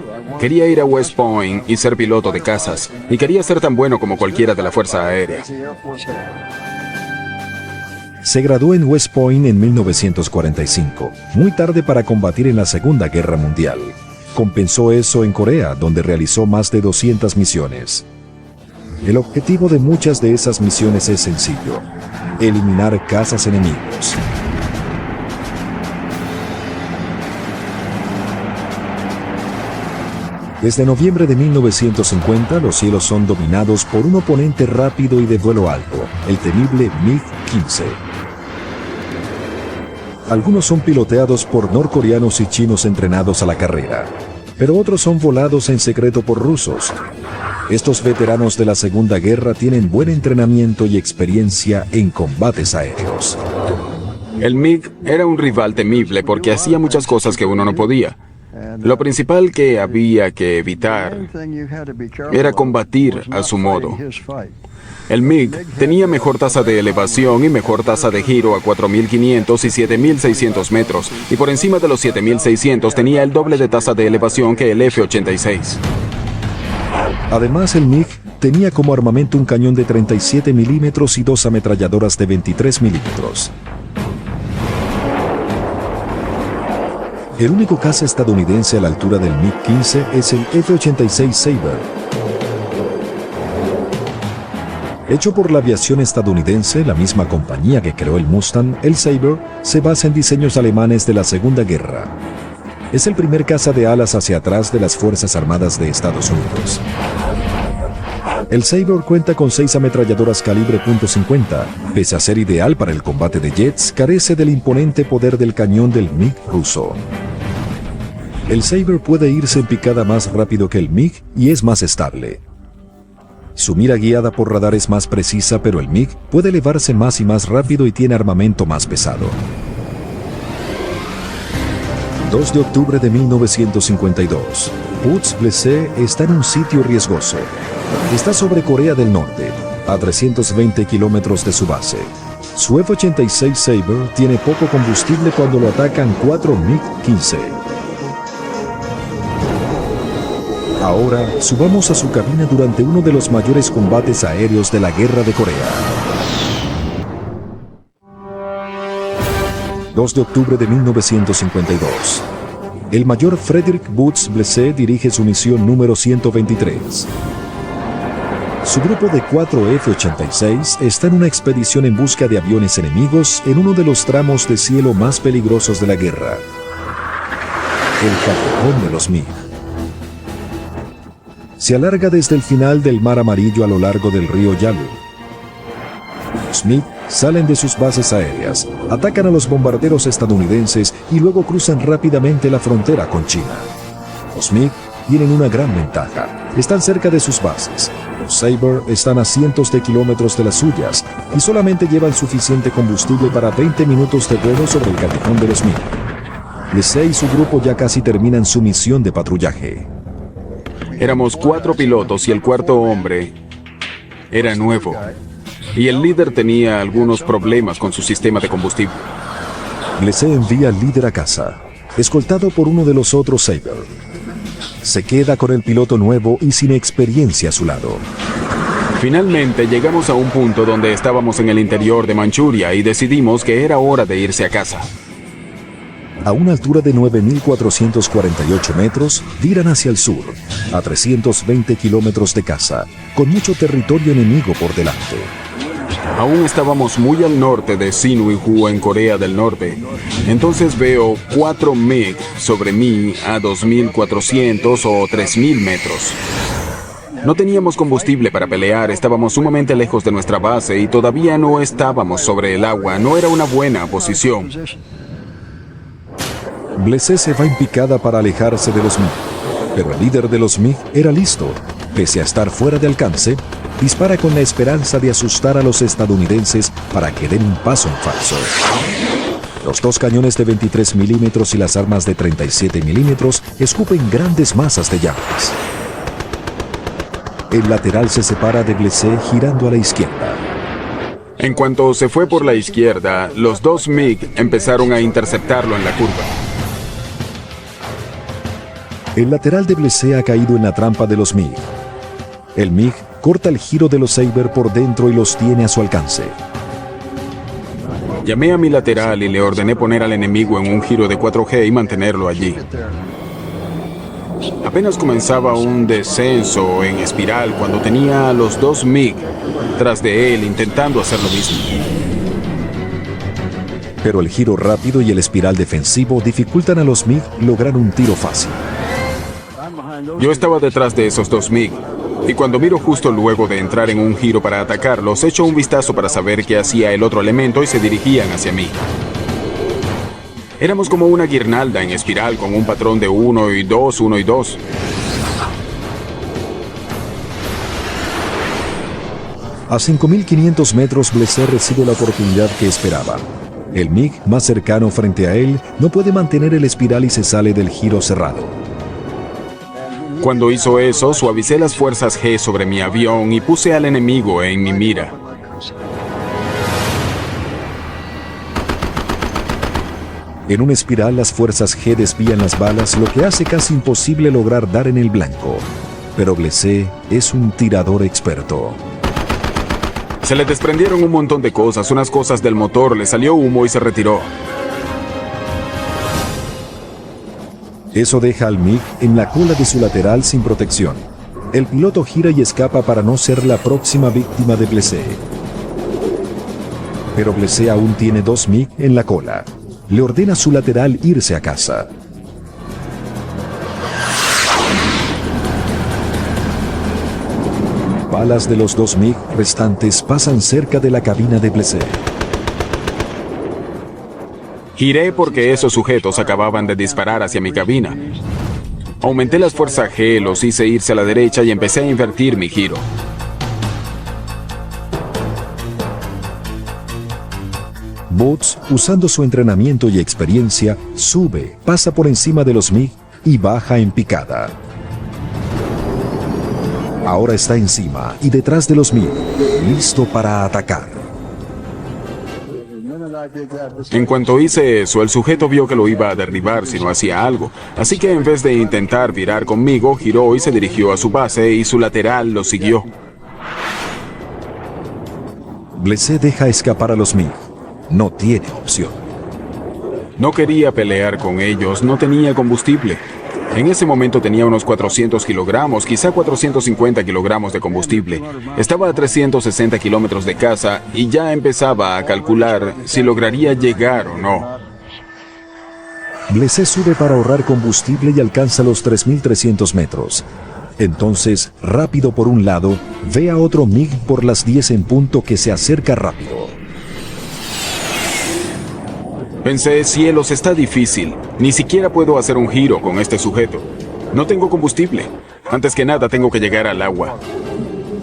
Quería ir a West Point y ser piloto de cazas. Y quería ser tan bueno como cualquiera de la Fuerza Aérea. Se graduó en West Point en 1945, muy tarde para combatir en la Segunda Guerra Mundial. Compensó eso en Corea, donde realizó más de 200 misiones. El objetivo de muchas de esas misiones es sencillo: eliminar cazas enemigos. Desde noviembre de 1950, los cielos son dominados por un oponente rápido y de vuelo alto, el temible MiG-15. Algunos son piloteados por norcoreanos y chinos entrenados a la carrera, pero otros son volados en secreto por rusos. Estos veteranos de la Segunda Guerra tienen buen entrenamiento y experiencia en combates aéreos. El MiG era un rival temible porque hacía muchas cosas que uno no podía. Lo principal que había que evitar era combatir a su modo. El MiG tenía mejor tasa de elevación y mejor tasa de giro a 4.500 y 7.600 metros, y por encima de los 7.600 tenía el doble de tasa de elevación que el F-86. Además, el MiG tenía como armamento un cañón de 37 milímetros y dos ametralladoras de 23 milímetros. El único caza estadounidense a la altura del MiG-15 es el F-86 Sabre. Hecho por la aviación estadounidense, la misma compañía que creó el Mustang, el Sabre se basa en diseños alemanes de la Segunda Guerra. Es el primer caza de alas hacia atrás de las Fuerzas Armadas de Estados Unidos. El Sabre cuenta con 6 ametralladoras calibre .50. Pese a ser ideal para el combate de jets, carece del imponente poder del cañón del MiG ruso. El Sabre puede irse en picada más rápido que el MiG y es más estable. Su mira guiada por radar es más precisa, pero el MiG puede elevarse más y más rápido y tiene armamento más pesado. 2 de octubre de 1952. Butz-Blesse está en un sitio riesgoso. Está sobre Corea del Norte, a 320 kilómetros de su base. Su F-86 Sabre tiene poco combustible cuando lo atacan 4 MiG-15. Ahora, subamos a su cabina durante uno de los mayores combates aéreos de la Guerra de Corea. 2 de octubre de 1952. El mayor Frederick Butz-Blesse dirige su misión número 123. Su grupo de 4 F-86 está en una expedición en busca de aviones enemigos en uno de los tramos de cielo más peligrosos de la guerra: el Callejón de los MiG. Se alarga desde el final del Mar Amarillo a lo largo del río Yalu. Los MiG salen de sus bases aéreas, atacan a los bombarderos estadounidenses y luego cruzan rápidamente la frontera con China. Los MiG tienen una gran ventaja: están cerca de sus bases. Los Sabre están a cientos de kilómetros de las suyas y solamente llevan suficiente combustible para 20 minutos de vuelo sobre el callejón de los MiG. Blesse y su grupo ya casi terminan su misión de patrullaje. Éramos 4 pilotos y el cuarto hombre era nuevo. Y el líder tenía algunos problemas con su sistema de combustible. Blesse envía al líder a casa, escoltado por uno de los otros Sabre. Se queda con el piloto nuevo y sin experiencia a su lado. Finalmente llegamos a un punto donde estábamos en el interior de Manchuria y decidimos que era hora de irse a casa. A una altura de 9.448 metros, viran hacia el sur, a 320 kilómetros de casa, con mucho territorio enemigo por delante. Aún estábamos muy al norte de Sinuiju, en Corea del Norte. Entonces veo 4 MiG sobre mí a 2.400 o 3.000 metros. No teníamos combustible para pelear, estábamos sumamente lejos de nuestra base y todavía no estábamos sobre el agua, no era una buena posición. Blesse se va en picada para alejarse de los MiG, pero el líder de los MiG era listo. Pese a estar fuera de alcance, dispara con la esperanza de asustar a los estadounidenses para que den un paso en falso. Los 2 cañones de 23 milímetros y las armas de 37 milímetros escupen grandes masas de llamas. El lateral se separa de Blesse girando a la izquierda. En cuanto se fue por la izquierda, los 2 MiG empezaron a interceptarlo en la curva. El lateral de Blesse ha caído en la trampa de los MiG. El MiG corta el giro de los Sabre por dentro y los tiene a su alcance. Llamé a mi lateral y le ordené poner al enemigo en un giro de 4G y mantenerlo allí. Apenas comenzaba un descenso en espiral cuando tenía a los 2 MiG tras de él intentando hacer lo mismo. Pero el giro rápido y el espiral defensivo dificultan a los MiG lograr un tiro fácil. Yo estaba detrás de esos 2 MiG, y cuando miro justo luego de entrar en un giro para atacarlos, echo un vistazo para saber qué hacía el otro elemento y se dirigían hacia mí. Éramos como una guirnalda en espiral con un patrón de 1 y 2, 1 y 2. A 5.500 metros, Blessé recibe la oportunidad que esperaba. El MiG más cercano frente a él no puede mantener el espiral y se sale del giro cerrado. Cuando hizo eso, suavicé las fuerzas G sobre mi avión y puse al enemigo en mi mira. En una espiral, las fuerzas G desvían las balas, lo que hace casi imposible lograr dar en el blanco. Pero Blessé es un tirador experto. Se le desprendieron un montón de cosas, unas cosas del motor, le salió humo y se retiró. Eso deja al MiG en la cola de su lateral sin protección. El piloto gira y escapa para no ser la próxima víctima de Blessé. Pero Blessé aún tiene 2 MiG en la cola. Le ordena a su lateral irse a casa. Balas de los 2 MiG restantes pasan cerca de la cabina de Blessé. Giré porque esos sujetos acababan de disparar hacia mi cabina. Aumenté las fuerzas G, los hice irse a la derecha y empecé a invertir mi giro. Boots, usando su entrenamiento y experiencia, sube, pasa por encima de los MiG y baja en picada. Ahora está encima y detrás de los MiG, listo para atacar. En cuanto hice eso, el sujeto vio que lo iba a derribar si no hacía algo. Así que en vez de intentar virar conmigo, giró y se dirigió a su base y su lateral lo siguió. Blessé deja escapar a los MiG. No tiene opción. No quería pelear con ellos, no tenía combustible. En ese momento tenía unos 400 kilogramos, quizá 450 kilogramos de combustible. Estaba a 360 kilómetros de casa y ya empezaba a calcular si lograría llegar o no. Blessé sube para ahorrar combustible y alcanza los 3.300 metros. Entonces, rápido por un lado, ve a otro MiG por las 10 en punto que se acerca rápido. Pensé, cielos, está difícil. Ni siquiera puedo hacer un giro con este sujeto. No tengo combustible. Antes que nada tengo que llegar al agua.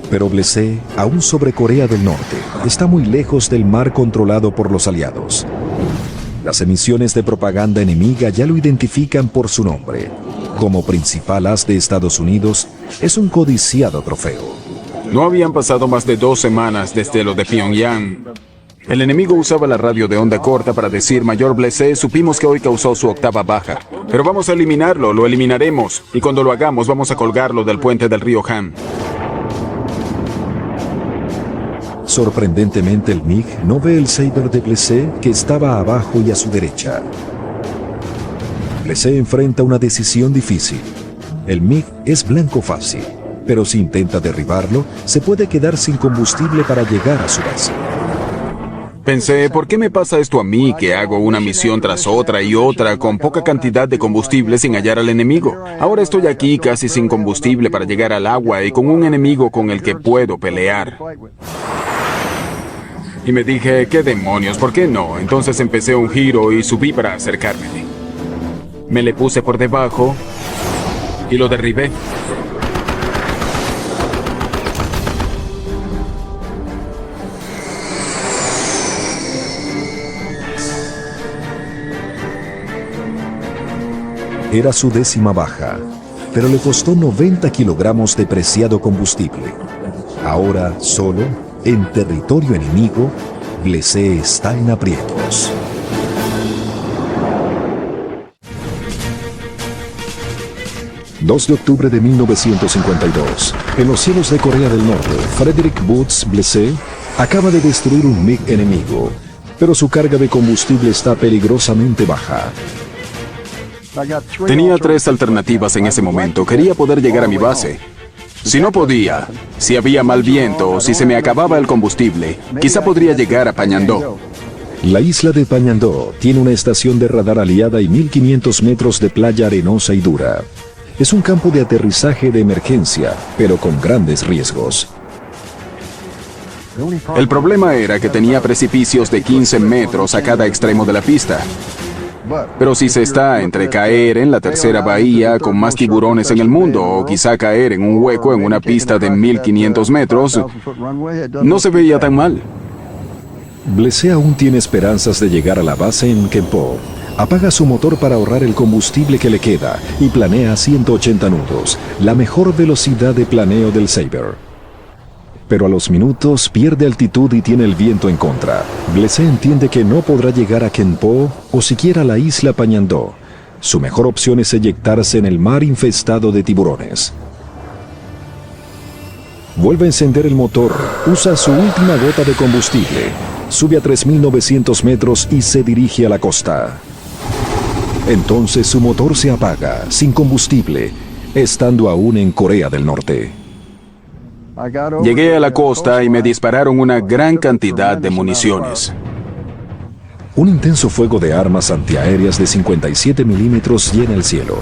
Pero Blessé, aún sobre Corea del Norte, está muy lejos del mar controlado por los aliados. Las emisiones de propaganda enemiga ya lo identifican por su nombre. Como principal as de Estados Unidos, es un codiciado trofeo. No habían pasado más de 2 semanas desde lo de Pyongyang. El enemigo usaba la radio de onda corta para decir: Mayor Blessé, supimos que hoy causó su 8ª baja. Pero vamos a eliminarlo, lo eliminaremos. Y cuando lo hagamos vamos a colgarlo del puente del río Han. Sorprendentemente el MiG no ve el Saber de Blessé, que estaba abajo y a su derecha. Blessé enfrenta una decisión difícil. El MiG es blanco fácil, pero si intenta derribarlo, se puede quedar sin combustible para llegar a su base. Pensé, ¿por qué me pasa esto a mí, que hago una misión tras otra y otra con poca cantidad de combustible sin hallar al enemigo? Ahora estoy aquí casi sin combustible para llegar al agua y con un enemigo con el que puedo pelear. Y me dije, ¿qué demonios? ¿Por qué no? Entonces empecé un giro y subí para acercármele. Me le puse por debajo y lo derribé. Era su 10ª baja, pero le costó 90 kilogramos de preciado combustible. Ahora, solo, en territorio enemigo, Blessé está en aprietos. ...2 de octubre de 1952... en los cielos de Corea del Norte, Frederick Boots Blessé acaba de destruir un MiG enemigo, pero su carga de combustible está peligrosamente baja. Tenía 3 alternativas en ese momento. Quería poder llegar a mi base. Si no podía, si había mal viento o si se me acababa el combustible, quizá podría llegar a Pañandó. La isla de Pañandó tiene una estación de radar aliada y 1500 metros de playa arenosa y dura. Es un campo de aterrizaje de emergencia, pero con grandes riesgos. El problema era que tenía precipicios de 15 metros a cada extremo de la pista. Pero si se está entre caer en la tercera bahía con más tiburones en el mundo o quizá caer en un hueco en una pista de 1500 metros, no se veía tan mal. Blessé aún tiene esperanzas de llegar a la base en Kempo. Apaga su motor para ahorrar el combustible que le queda y planea 180 nudos, la mejor velocidad de planeo del Sabre. Pero a los minutos pierde altitud y tiene el viento en contra. Blessé entiende que no podrá llegar a Kempo o siquiera a la isla Pañandó. Su mejor opción es eyectarse en el mar infestado de tiburones. Vuelve a encender el motor, usa su última gota de combustible, sube a 3.900 metros y se dirige a la costa. Entonces su motor se apaga, sin combustible, estando aún en Corea del Norte. Llegué a la costa y me dispararon una gran cantidad de municiones. Un intenso fuego de armas antiaéreas de 57 milímetros llena el cielo.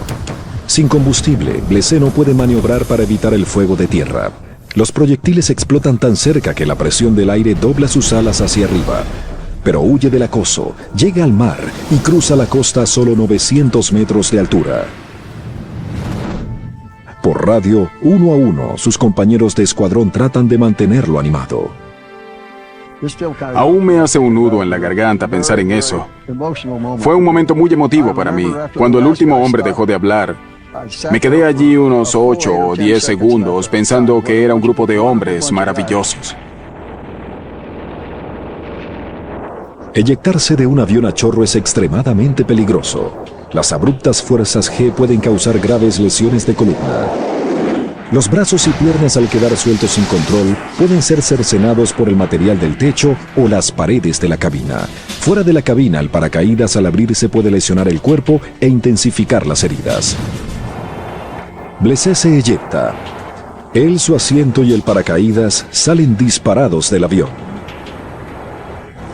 Sin combustible, Blessé no puede maniobrar para evitar el fuego de tierra. Los proyectiles explotan tan cerca que la presión del aire dobla sus alas hacia arriba. Pero huye del acoso, llega al mar y cruza la costa a solo 900 metros de altura. Por radio, 1 a 1, sus compañeros de escuadrón tratan de mantenerlo animado. Aún me hace un nudo en la garganta pensar en eso. Fue un momento muy emotivo para mí. Cuando el último hombre dejó de hablar, me quedé allí unos 8 o 10 segundos pensando que era un grupo de hombres maravillosos. Eyectarse de un avión a chorro es extremadamente peligroso. Las abruptas fuerzas G pueden causar graves lesiones de columna. Los brazos y piernas al quedar sueltos sin control pueden ser cercenados por el material del techo o las paredes de la cabina. Fuera de la cabina, el paracaídas al abrirse puede lesionar el cuerpo e intensificar las heridas. Blessé se eyecta. Él, su asiento y el paracaídas salen disparados del avión.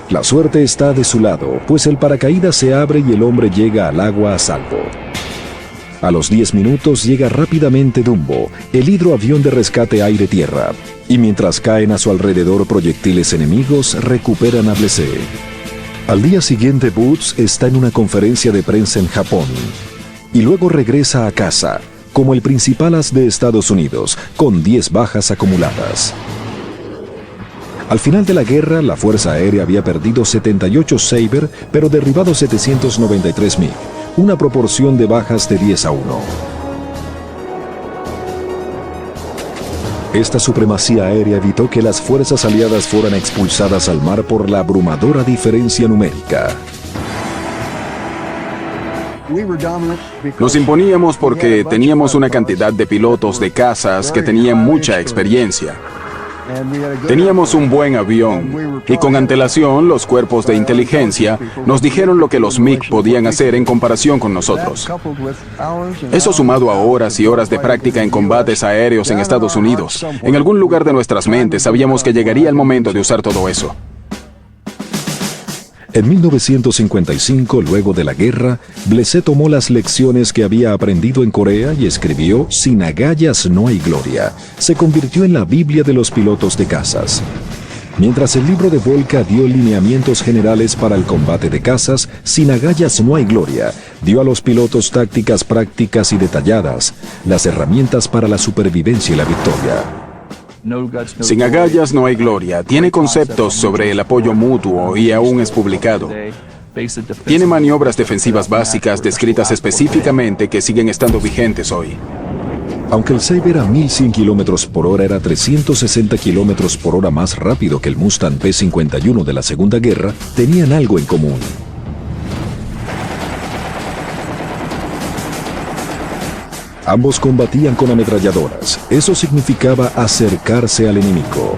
La suerte está de su lado, pues el paracaídas se abre y el hombre llega al agua a salvo. A los 10 minutos llega rápidamente Dumbo, el hidroavión de rescate aire-tierra, y mientras caen a su alrededor proyectiles enemigos, recuperan a Blessé. Al día siguiente, Boots está en una conferencia de prensa en Japón, y luego regresa a casa, como el principal as de Estados Unidos, con 10 bajas acumuladas. Al final de la guerra, la Fuerza Aérea había perdido 78 Sabre, pero derribado 793 MiG, una proporción de bajas de 10 a 1. Esta supremacía aérea evitó que las fuerzas aliadas fueran expulsadas al mar por la abrumadora diferencia numérica. Nos imponíamos porque teníamos una cantidad de pilotos de cazas que tenían mucha experiencia. Teníamos un buen avión y con antelación los cuerpos de inteligencia nos dijeron lo que los MiG podían hacer en comparación con nosotros. Eso sumado a horas y horas de práctica en combates aéreos en Estados Unidos, en algún lugar de nuestras mentes sabíamos que llegaría el momento de usar todo eso. En 1955, luego de la guerra, Blessé tomó las lecciones que había aprendido en Corea y escribió Sin agallas no hay gloria. Se convirtió en la Biblia de los pilotos de cazas. Mientras el libro de Volca dio lineamientos generales para el combate de cazas, Sin agallas no hay gloria dio a los pilotos tácticas prácticas y detalladas, las herramientas para la supervivencia y la victoria. Sin agallas no hay gloria. Tiene conceptos sobre el apoyo mutuo y aún es publicado. Tiene maniobras defensivas básicas descritas específicamente que siguen estando vigentes hoy. Aunque el Sabre a 1100 km por hora era 360 km por hora más rápido que el Mustang P-51 de la Segunda Guerra, tenían algo en común. Ambos combatían con ametralladoras. Eso significaba acercarse al enemigo.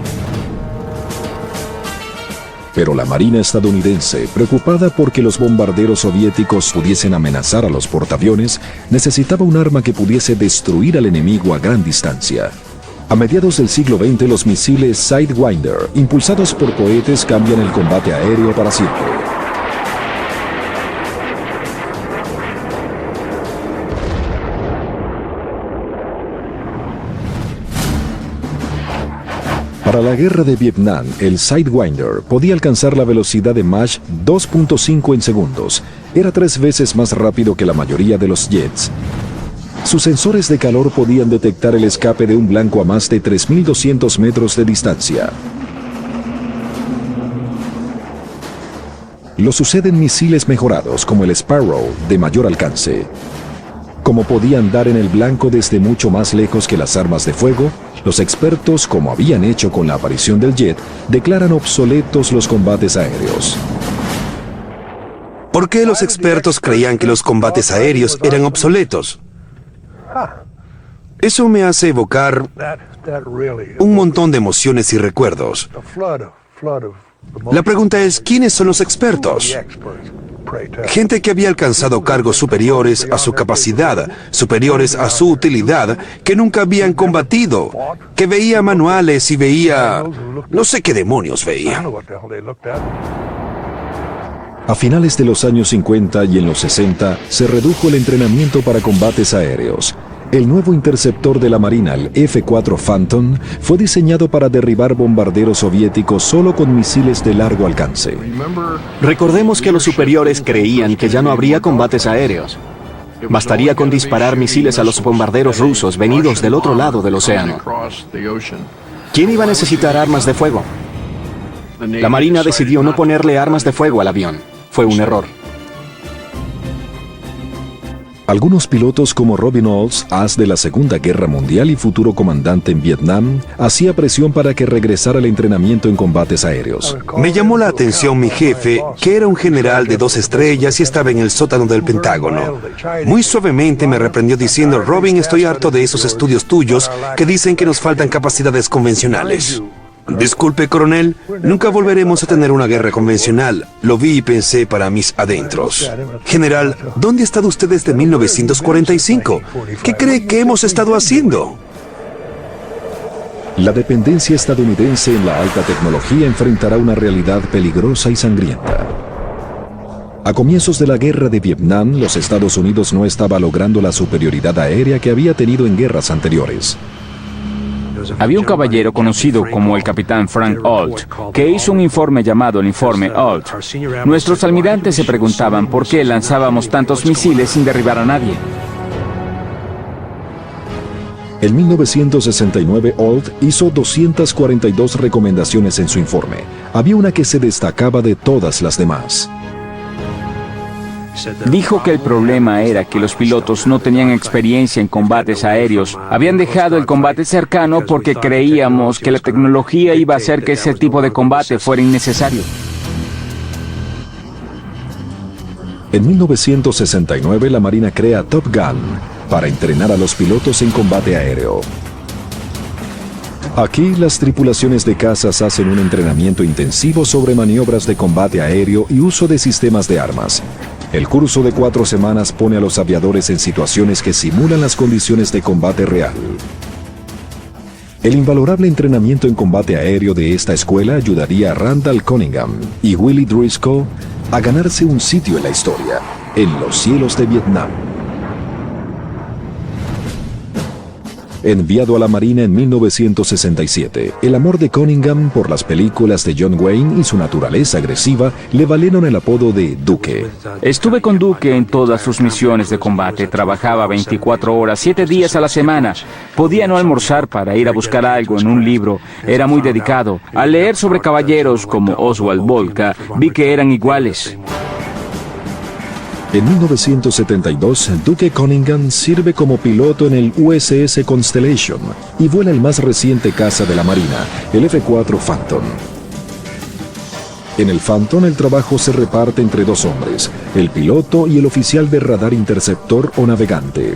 Pero la Marina estadounidense, preocupada porque los bombarderos soviéticos pudiesen amenazar a los portaaviones, necesitaba un arma que pudiese destruir al enemigo a gran distancia. A mediados del siglo XX, los misiles Sidewinder, impulsados por cohetes, cambian el combate aéreo para siempre. Para la guerra de Vietnam, el Sidewinder podía alcanzar la velocidad de Mach 2.5 en segundos. Era 3 veces más rápido que la mayoría de los jets. Sus sensores de calor podían detectar el escape de un blanco a más de 3.200 metros de distancia. Lo suceden misiles mejorados como el Sparrow, de mayor alcance. Como podían dar en el blanco desde mucho más lejos que las armas de fuego, los expertos, como habían hecho con la aparición del jet, declaran obsoletos los combates aéreos. ¿Por qué los expertos creían que los combates aéreos eran obsoletos? Eso me hace evocar un montón de emociones y recuerdos. La pregunta es, ¿quiénes son los expertos? Gente que había alcanzado cargos superiores a su capacidad, superiores a su utilidad, que nunca habían combatido, que veía manuales y veía... no sé qué demonios veía. A finales de los años 50 y en los 60 se redujo el entrenamiento para combates aéreos. El nuevo interceptor de la Marina, el F-4 Phantom, fue diseñado para derribar bombarderos soviéticos solo con misiles de largo alcance. Recordemos que los superiores creían que ya no habría combates aéreos. Bastaría con disparar misiles a los bombarderos rusos venidos del otro lado del océano. ¿Quién iba a necesitar armas de fuego? La Marina decidió no ponerle armas de fuego al avión. Fue un error. Algunos pilotos como Robin Olds, as de la Segunda Guerra Mundial y futuro comandante en Vietnam, hacía presión para que regresara al entrenamiento en combates aéreos. Me llamó la atención mi jefe, que era un general de 2 estrellas y estaba en el sótano del Pentágono. Muy suavemente me reprendió diciendo, Robin, estoy harto de esos estudios tuyos que dicen que nos faltan capacidades convencionales. Disculpe, coronel, nunca volveremos a tener una guerra convencional. Lo vi y pensé para mis adentros. General, ¿dónde ha estado usted desde 1945? ¿Qué cree que hemos estado haciendo? La dependencia estadounidense en la alta tecnología enfrentará una realidad peligrosa y sangrienta. A comienzos de la guerra de Vietnam, los Estados Unidos no estaba logrando la superioridad aérea que había tenido en guerras anteriores. Había un caballero conocido como el capitán Frank Holt, que hizo un informe llamado el informe Holt. Nuestros almirantes se preguntaban por qué lanzábamos tantos misiles sin derribar a nadie. En 1969, Holt hizo 242 recomendaciones en su informe. Había una que se destacaba de todas las demás. Dijo que el problema era que los pilotos no tenían experiencia en combates aéreos. Habían dejado el combate cercano porque creíamos que la tecnología iba a hacer que ese tipo de combate fuera innecesario. En 1969, la Marina crea Top Gun para entrenar a los pilotos en combate aéreo. Aquí, las tripulaciones de cazas hacen un entrenamiento intensivo sobre maniobras de combate aéreo y uso de sistemas de armas. El curso de 4 semanas pone a los aviadores en situaciones que simulan las condiciones de combate real. El invalorable entrenamiento en combate aéreo de esta escuela ayudaría a Randall Cunningham y Willie Driscoll a ganarse un sitio en la historia, en los cielos de Vietnam. Enviado a la Marina en 1967, el amor de Cunningham por las películas de John Wayne y su naturaleza agresiva le valieron el apodo de Duque. Estuve con Duque en todas sus misiones de combate. Trabajaba 24 horas, 7 días a la semana. Podía no almorzar para ir a buscar algo en un libro. Era muy dedicado. Al leer sobre caballeros como Oswald Volca, vi que eran iguales. En 1972, Duque Cunningham sirve como piloto en el USS Constellation y vuela el más reciente caza de la Marina, el F-4 Phantom. En el Phantom el trabajo se reparte entre 2 hombres, el piloto y el oficial de radar interceptor o navegante.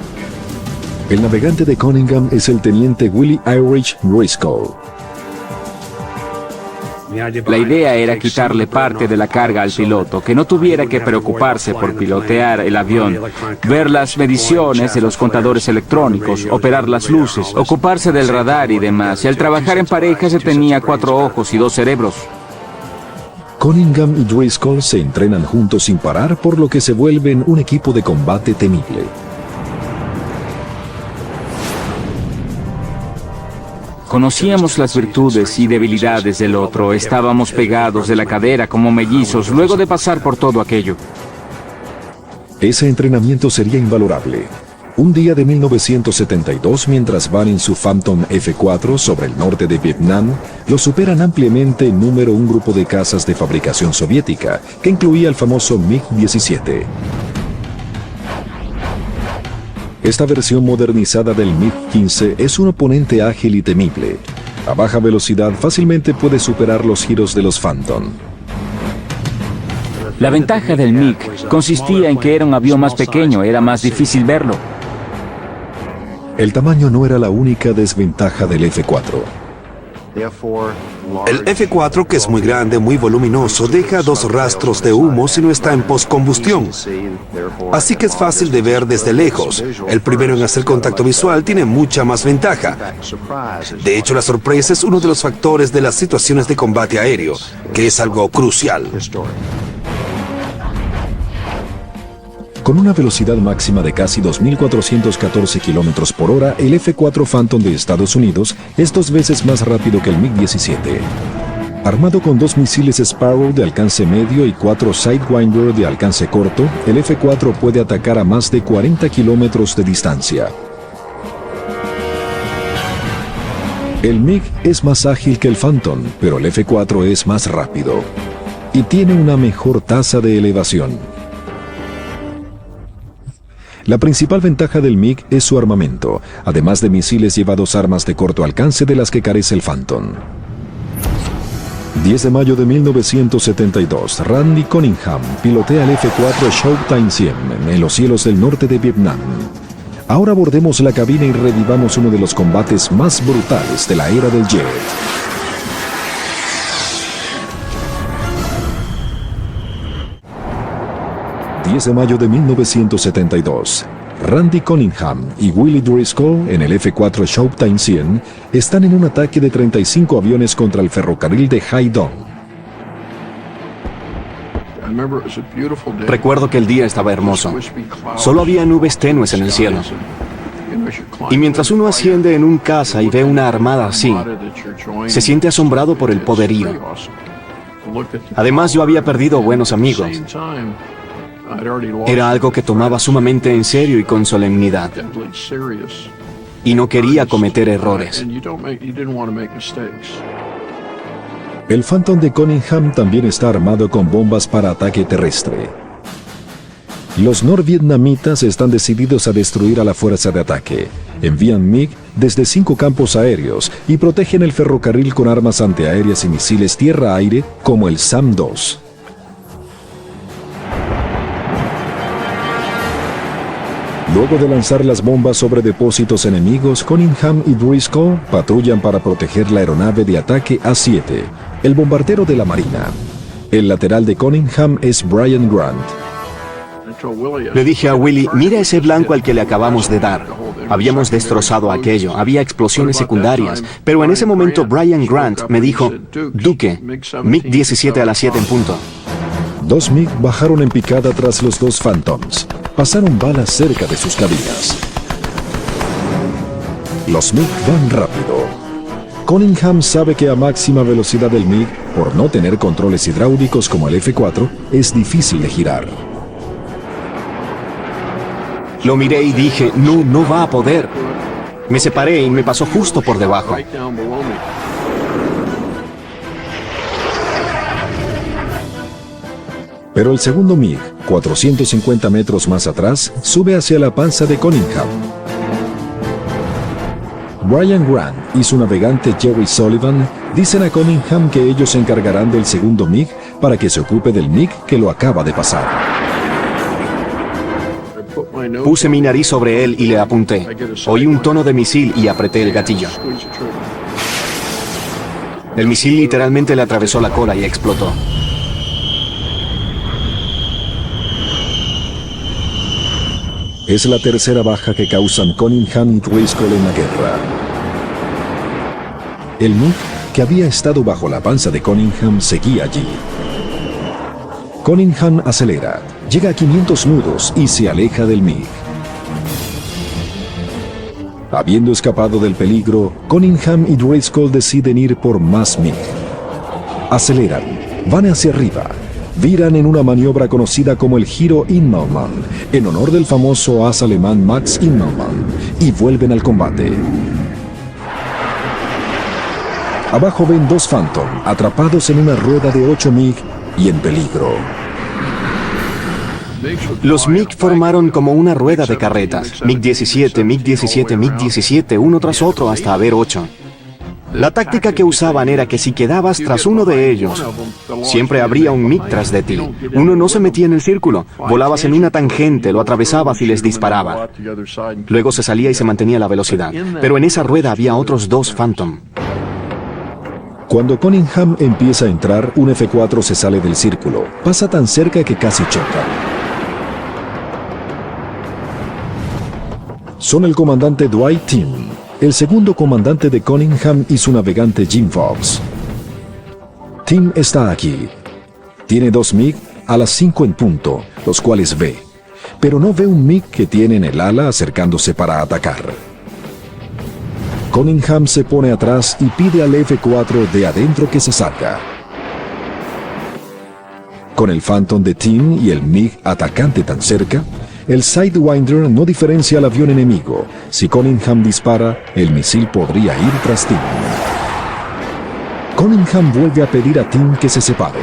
El navegante de Cunningham es el teniente Willie Irish Driscoll. La idea era quitarle parte de la carga al piloto, que no tuviera que preocuparse por pilotear el avión, ver las mediciones de los contadores electrónicos, operar las luces, ocuparse del radar y demás. Y al trabajar en pareja se tenía 4 ojos y 2 cerebros. Cunningham y Driscoll se entrenan juntos sin parar, por lo que se vuelven un equipo de combate temible. Conocíamos las virtudes y debilidades del otro, estábamos pegados de la cadera como mellizos luego de pasar por todo aquello. Ese entrenamiento sería invalorable. Un día de 1972, mientras van en su Phantom F-4 sobre el norte de Vietnam, lo superan ampliamente en número un grupo de cazas de fabricación soviética, que incluía el famoso MiG-17. Esta versión modernizada del MiG-15 es un oponente ágil y temible. A baja velocidad fácilmente puede superar los giros de los Phantom. La ventaja del MiG consistía en que era un avión más pequeño, era más difícil verlo. El tamaño no era la única desventaja del F-4. El F-4, que es muy grande, muy voluminoso, deja 2 rastros de humo si no está en postcombustión. Así que es fácil de ver desde lejos. El primero en hacer contacto visual tiene mucha más ventaja. De hecho, la sorpresa es uno de los factores de las situaciones de combate aéreo, que es algo crucial. Con una velocidad máxima de casi 2.414 km por hora, el F-4 Phantom de Estados Unidos es 2 veces más rápido que el MiG-17. Armado con 2 misiles Sparrow de alcance medio y 4 Sidewinder de alcance corto, el F-4 puede atacar a más de 40 kilómetros de distancia. El MiG es más ágil que el Phantom, pero el F-4 es más rápido y tiene una mejor tasa de elevación. La principal ventaja del MiG es su armamento. Además de misiles, lleva 2 armas de corto alcance de las que carece el Phantom. 10 de mayo de 1972, Randy Cunningham pilotea el F-4 Showtime 100 en los cielos del norte de Vietnam. Ahora abordemos la cabina y revivamos uno de los combates más brutales de la era del jet. De mayo de 1972, Randy Cunningham y Willie Driscoll en el F-4 Showtime 100 están en un ataque de 35 aviones contra el ferrocarril de Hai Dong. Recuerdo que el día estaba hermoso. Solo había nubes tenues en el cielo. Y mientras uno asciende en un caza y ve una armada así, se siente asombrado por el poderío. Además, yo había perdido buenos amigos. Era algo que tomaba sumamente en serio y con solemnidad. Y no quería cometer errores. El Phantom de Cunningham también está armado con bombas para ataque terrestre. Los norvietnamitas están decididos a destruir a la fuerza de ataque. Envían MiG desde 5 campos aéreos y protegen el ferrocarril con armas antiaéreas y misiles tierra-aire como el SAM-2. Luego de lanzar las bombas sobre depósitos enemigos, Cunningham y Driscoll patrullan para proteger la aeronave de ataque A-7, el bombardero de la Marina. El lateral de Cunningham es Brian Grant. Le dije a Willie, mira ese blanco al que le acabamos de dar. Habíamos destrozado aquello, había explosiones secundarias, pero en ese momento Brian Grant me dijo, Duque, MiG-17 a las 7 en punto. 2 MiG bajaron en picada tras los 2 Phantoms. Pasaron balas cerca de sus cabinas. Los MiG van rápido. Cunningham sabe que a máxima velocidad del MiG, por no tener controles hidráulicos como el F-4, es difícil de girar. Lo miré y dije, no va a poder. Me separé y me pasó justo por debajo. Pero el segundo MiG, 450 metros más atrás, sube hacia la panza de Cunningham. Brian Grant y su navegante Jerry Sullivan dicen a Cunningham que ellos se encargarán del segundo MiG para que se ocupe del MiG que lo acaba de pasar. Puse mi nariz sobre él y le apunté. Oí un tono de misil y apreté el gatillo. El misil literalmente le atravesó la cola y explotó. Es la tercera baja que causan Cunningham y Driscoll en la guerra. El MiG, que había estado bajo la panza de Cunningham, seguía allí. Cunningham acelera, llega a 500 nudos y se aleja del MiG. Habiendo escapado del peligro, Cunningham y Driscoll deciden ir por más MiG. Aceleran, van hacia arriba, viran en una maniobra conocida como el giro Immelmann, en honor del famoso as alemán Max Immelmann, y vuelven al combate. Abajo ven dos Phantom, atrapados en una rueda de 8 MiG y en peligro. Los MiG formaron como una rueda de carretas. MiG-17, MiG-17, MiG-17, uno tras otro hasta haber 8. La táctica que usaban era que si quedabas tras uno de ellos, siempre habría un MiG tras de ti. Uno no se metía en el círculo, volabas en una tangente, lo atravesabas y les disparaba. Luego se salía y se mantenía la velocidad. Pero en esa rueda había otros 2 Phantom. Cuando Cunningham empieza a entrar, un F-4 se sale del círculo. Pasa tan cerca que casi choca. Son el comandante Dwight Tim, el segundo comandante de Cunningham y su navegante Jim Fox. Tim está aquí. Tiene 2 MiG a las 5 en punto, los cuales ve. Pero no ve un MiG que tiene en el ala acercándose para atacar. Cunningham se pone atrás y pide al F-4 de adentro que se salga. Con el Phantom de Tim y el MiG atacante tan cerca, el Sidewinder no diferencia al avión enemigo. Si Cunningham dispara, el misil podría ir tras Tim. Cunningham vuelve a pedir a Tim que se separe.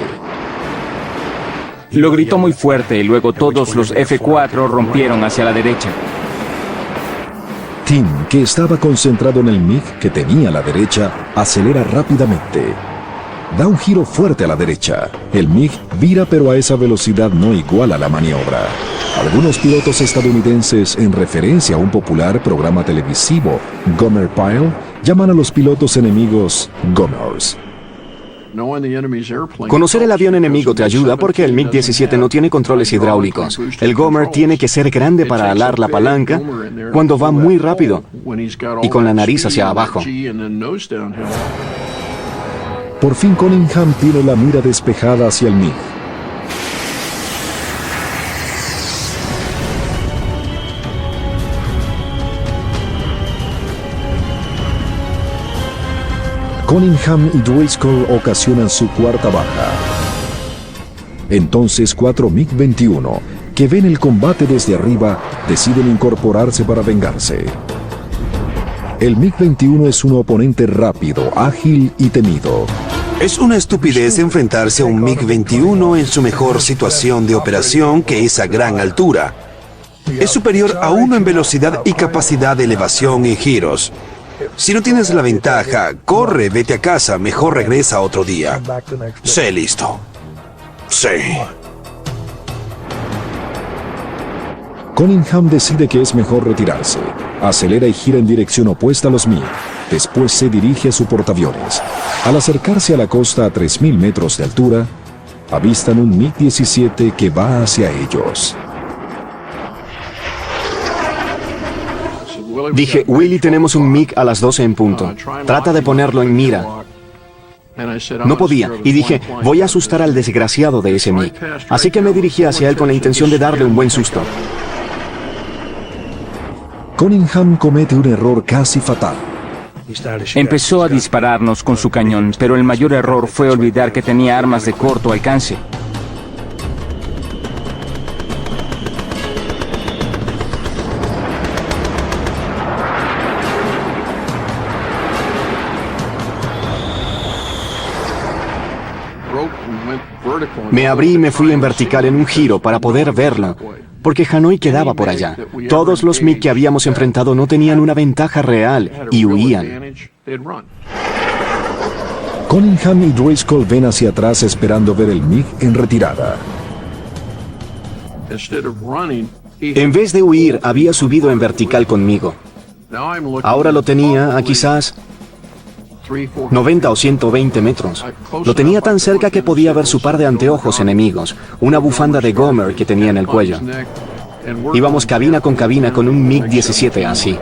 Lo gritó muy fuerte y luego todos los F-4 rompieron hacia la derecha. Tim, que estaba concentrado en el MiG que tenía a la derecha, acelera rápidamente. Da un giro fuerte a la derecha. El MiG vira, pero a esa velocidad no iguala la maniobra. Algunos pilotos estadounidenses, en referencia a un popular programa televisivo, Gomer Pyle, llaman a los pilotos enemigos Gomers. Conocer el avión enemigo te ayuda porque el MiG-17 no tiene controles hidráulicos. El Gomer tiene que ser grande para alar la palanca cuando va muy rápido y con la nariz hacia abajo. Por fin Cunningham tiene la mira despejada hacia el MiG. Cunningham y Driscoll ocasionan su cuarta baja. Entonces 4 MiG-21, que ven el combate desde arriba, deciden incorporarse para vengarse. El MiG-21 es un oponente rápido, ágil y temido. Es una estupidez enfrentarse a un MiG-21 en su mejor situación de operación, que es a gran altura. Es superior a uno en velocidad y capacidad de elevación y giros. Si no tienes la ventaja, corre, vete a casa, mejor regresa otro día. Sé listo. Sí. Cunningham decide que es mejor retirarse. Acelera y gira en dirección opuesta a los MiG. Después se dirige a su portaaviones. Al acercarse a la costa a 3.000 metros de altura, avistan un MiG-17 que va hacia ellos. Dije, Willy, tenemos un MiG a las 12 en punto. Trata de ponerlo en mira. No podía, y dije, voy a asustar al desgraciado de ese MiG. Así que me dirigí hacia él con la intención de darle un buen susto. Cunningham comete un error casi fatal. Empezó a dispararnos con su cañón, pero el mayor error fue olvidar que tenía armas de corto alcance. Me abrí y me fui en vertical en un giro para poder verlo, porque Hanoi quedaba por allá. Todos los MiG que habíamos enfrentado no tenían una ventaja real y huían. Cunningham y Driscoll ven hacia atrás esperando ver el MiG en retirada. En vez de huir, había subido en vertical conmigo. Ahora lo tenía a quizás 90 o 120 metros. Lo tenía tan cerca que podía ver su par de anteojos enemigos, una bufanda de Gomer que tenía en el cuello. Íbamos cabina con un MiG-17 así.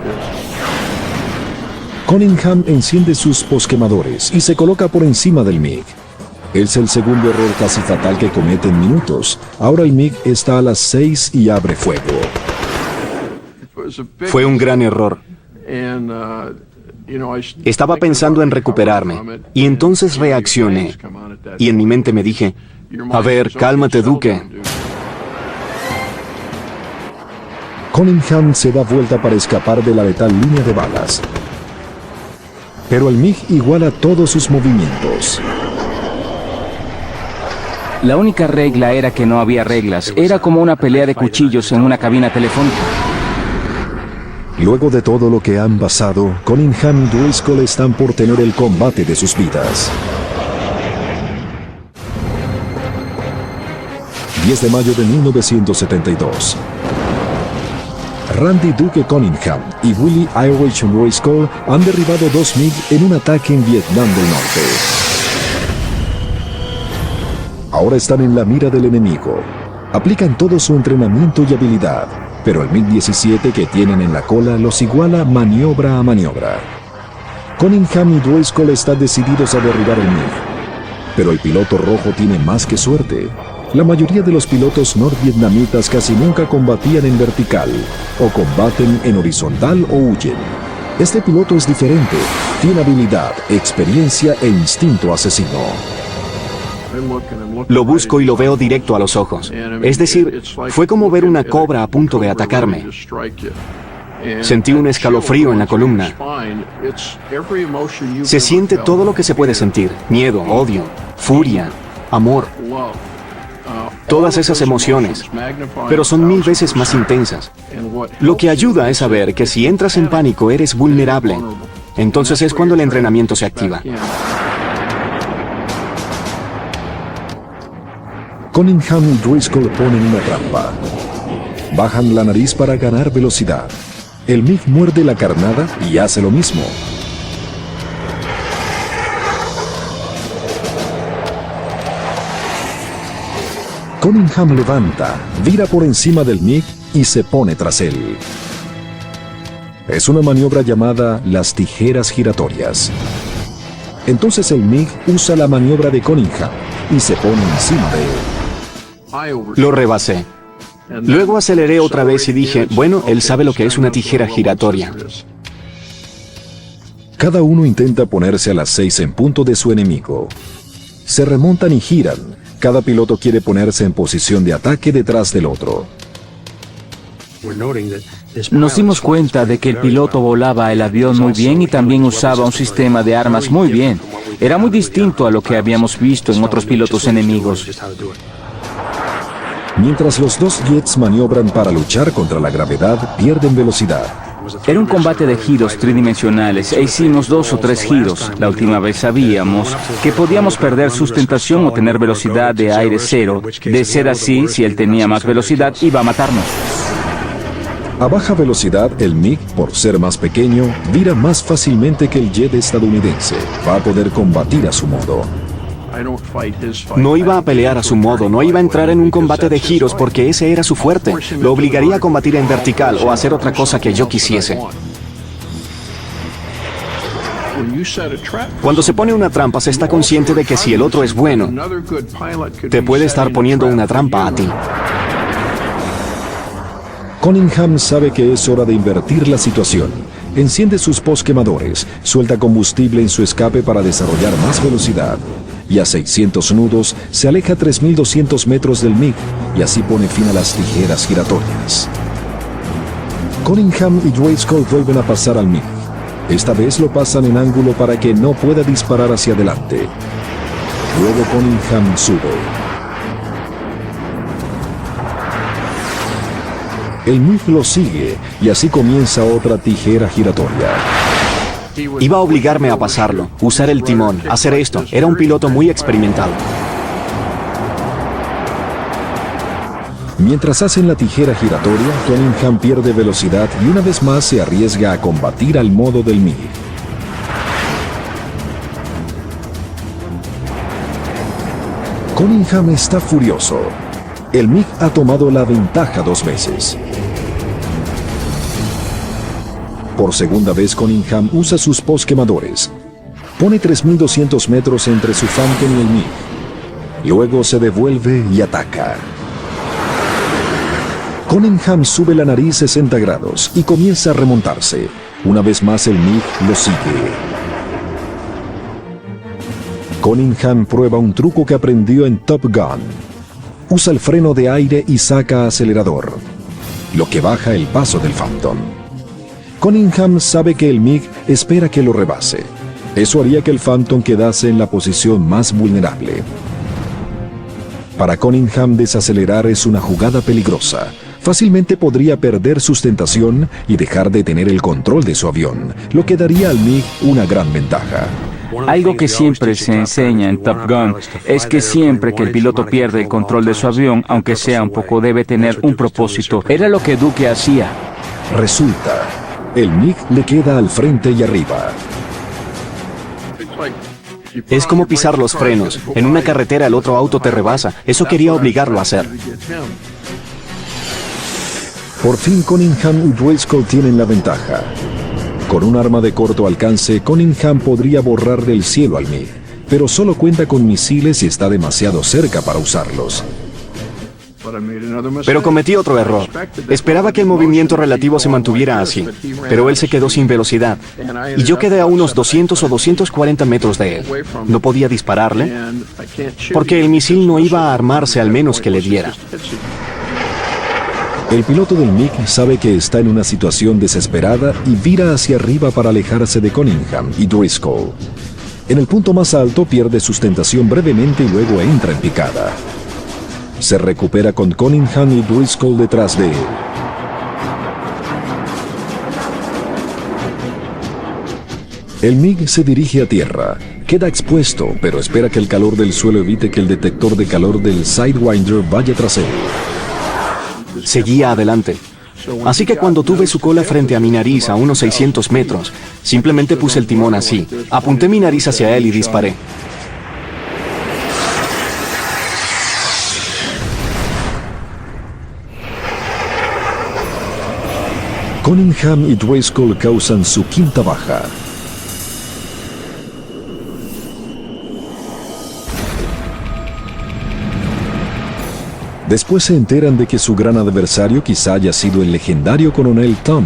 Cunningham enciende sus posquemadores y se coloca por encima del MiG. Es el segundo error casi fatal que comete en minutos. Ahora el MiG está a las 6 y abre fuego. Fue un gran error. Estaba pensando en recuperarme y entonces reaccioné. Y en mi mente me dije, a ver, cálmate, Duque. Cunningham se da vuelta para escapar de la letal línea de balas. Pero el MiG iguala todos sus movimientos. La única regla era que no había reglas. Era como una pelea de cuchillos en una cabina telefónica. Luego de todo lo que han pasado, Cunningham y Driscoll están por tener el combate de sus vidas. 10 de mayo de 1972. Randy Duque Cunningham y Willie Irish Driscoll han derribado 2 MiG en un ataque en Vietnam del Norte. Ahora están en la mira del enemigo. Aplican todo su entrenamiento y habilidad, pero el MiG-17 que tienen en la cola los iguala maniobra a maniobra. Cunningham y Driscoll están decididos a derribar el MiG, pero el piloto rojo tiene más que suerte. La mayoría de los pilotos norvietnamitas casi nunca combatían en vertical, o combaten en horizontal o huyen. Este piloto es diferente, tiene habilidad, experiencia e instinto asesino. Lo busco y lo veo directo a los ojos. Es decir, fue como ver una cobra a punto de atacarme. Sentí un escalofrío en la columna. Se siente todo lo que se puede sentir: miedo, odio, furia, amor. Todas esas emociones, pero son 1000 veces más intensas. Lo que ayuda es saber que si entras en pánico eres vulnerable. Entonces es cuando el entrenamiento se activa. Cunningham y Driscoll ponen una trampa. Bajan la nariz para ganar velocidad. El MiG muerde la carnada y hace lo mismo. Cunningham levanta, vira por encima del MiG y se pone tras él. Es una maniobra llamada las tijeras giratorias. Entonces el MiG usa la maniobra de Cunningham y se pone encima de él. Lo rebasé. Luego aceleré otra vez y dije, bueno, él sabe lo que es una tijera giratoria. Cada uno intenta ponerse a las 6 en punto de su enemigo. Se remontan y giran. Cada piloto quiere ponerse en posición de ataque detrás del otro. Nos dimos cuenta de que el piloto volaba el avión muy bien y también usaba un sistema de armas muy bien. Era muy distinto a lo que habíamos visto en otros pilotos enemigos. Mientras los dos jets maniobran para luchar contra la gravedad, pierden velocidad. Era un combate de giros tridimensionales e hicimos 2 o 3 giros. La última vez sabíamos que podíamos perder sustentación o tener velocidad de aire cero. De ser así, si él tenía más velocidad, iba a matarnos. A baja velocidad, el MiG, por ser más pequeño, vira más fácilmente que el jet estadounidense. Va a poder combatir a su modo. No iba a pelear a su modo, no iba a entrar en un combate de giros porque ese era su fuerte. Lo obligaría a combatir en vertical o a hacer otra cosa que yo quisiese. Cuando se pone una trampa, se está consciente de que si el otro es bueno, te puede estar poniendo una trampa a ti. Cunningham sabe que es hora de invertir la situación. Enciende sus posquemadores, suelta combustible en su escape para desarrollar más velocidad. Y a 600 nudos se aleja 3200 metros del MiG y así pone fin a las tijeras giratorias. Cunningham y Driscoll vuelven a pasar al MiG. Esta vez lo pasan en ángulo para que no pueda disparar hacia adelante. Luego Cunningham sube. El MiG lo sigue y así comienza otra tijera giratoria. Iba a obligarme a pasarlo, usar el timón, hacer esto. Era un piloto muy experimentado. Mientras hacen la tijera giratoria, Cunningham pierde velocidad y una vez más se arriesga a combatir al modo del MiG. Cunningham está furioso. El MiG ha tomado la ventaja 2 veces. Por segunda vez, Cunningham usa sus posquemadores. Pone 3.200 metros entre su Phantom y el MiG. Luego se devuelve y ataca. Cunningham sube la nariz 60 grados y comienza a remontarse. Una vez más el MiG lo sigue. Cunningham prueba un truco que aprendió en Top Gun. Usa el freno de aire y saca acelerador, lo que baja el paso del Phantom. Cunningham sabe que el MiG espera que lo rebase. Eso haría que el Phantom quedase en la posición más vulnerable. Para Cunningham, desacelerar es una jugada peligrosa. Fácilmente podría perder sustentación y dejar de tener el control de su avión, lo que daría al MiG una gran ventaja. Algo que siempre se enseña en Top Gun es que siempre que el piloto pierde el control de su avión, aunque sea un poco, debe tener un propósito. Era lo que Duke hacía. Resulta, el MiG le queda al frente y arriba. Es como pisar los frenos. En una carretera el otro auto te rebasa. Eso quería obligarlo a hacer. Por fin Cunningham y Driscoll tienen la ventaja. Con un arma de corto alcance, Cunningham podría borrar del cielo al MiG, pero solo cuenta con misiles y está demasiado cerca para usarlos. Pero cometí otro error. Esperaba que el movimiento relativo se mantuviera así, pero él se quedó sin velocidad. Y yo quedé a unos 200 o 240 metros de él. No podía dispararle, porque el misil no iba a armarse al menos que le diera. El piloto del MiG sabe que está en una situación desesperada y vira hacia arriba para alejarse de Cunningham y Driscoll. En el punto más alto pierde sustentación brevemente y luego entra en picada. Se recupera con Cunningham y Driscoll detrás de él. El MiG se dirige a tierra. Queda expuesto, pero espera que el calor del suelo evite que el detector de calor del Sidewinder vaya tras él. Seguía adelante. Así que cuando tuve su cola frente a mi nariz a unos 600 metros, simplemente puse el timón así, apunté mi nariz hacia él y disparé. Cunningham y Driscoll causan su quinta baja. Después se enteran de que su gran adversario quizá haya sido el legendario coronel Tom,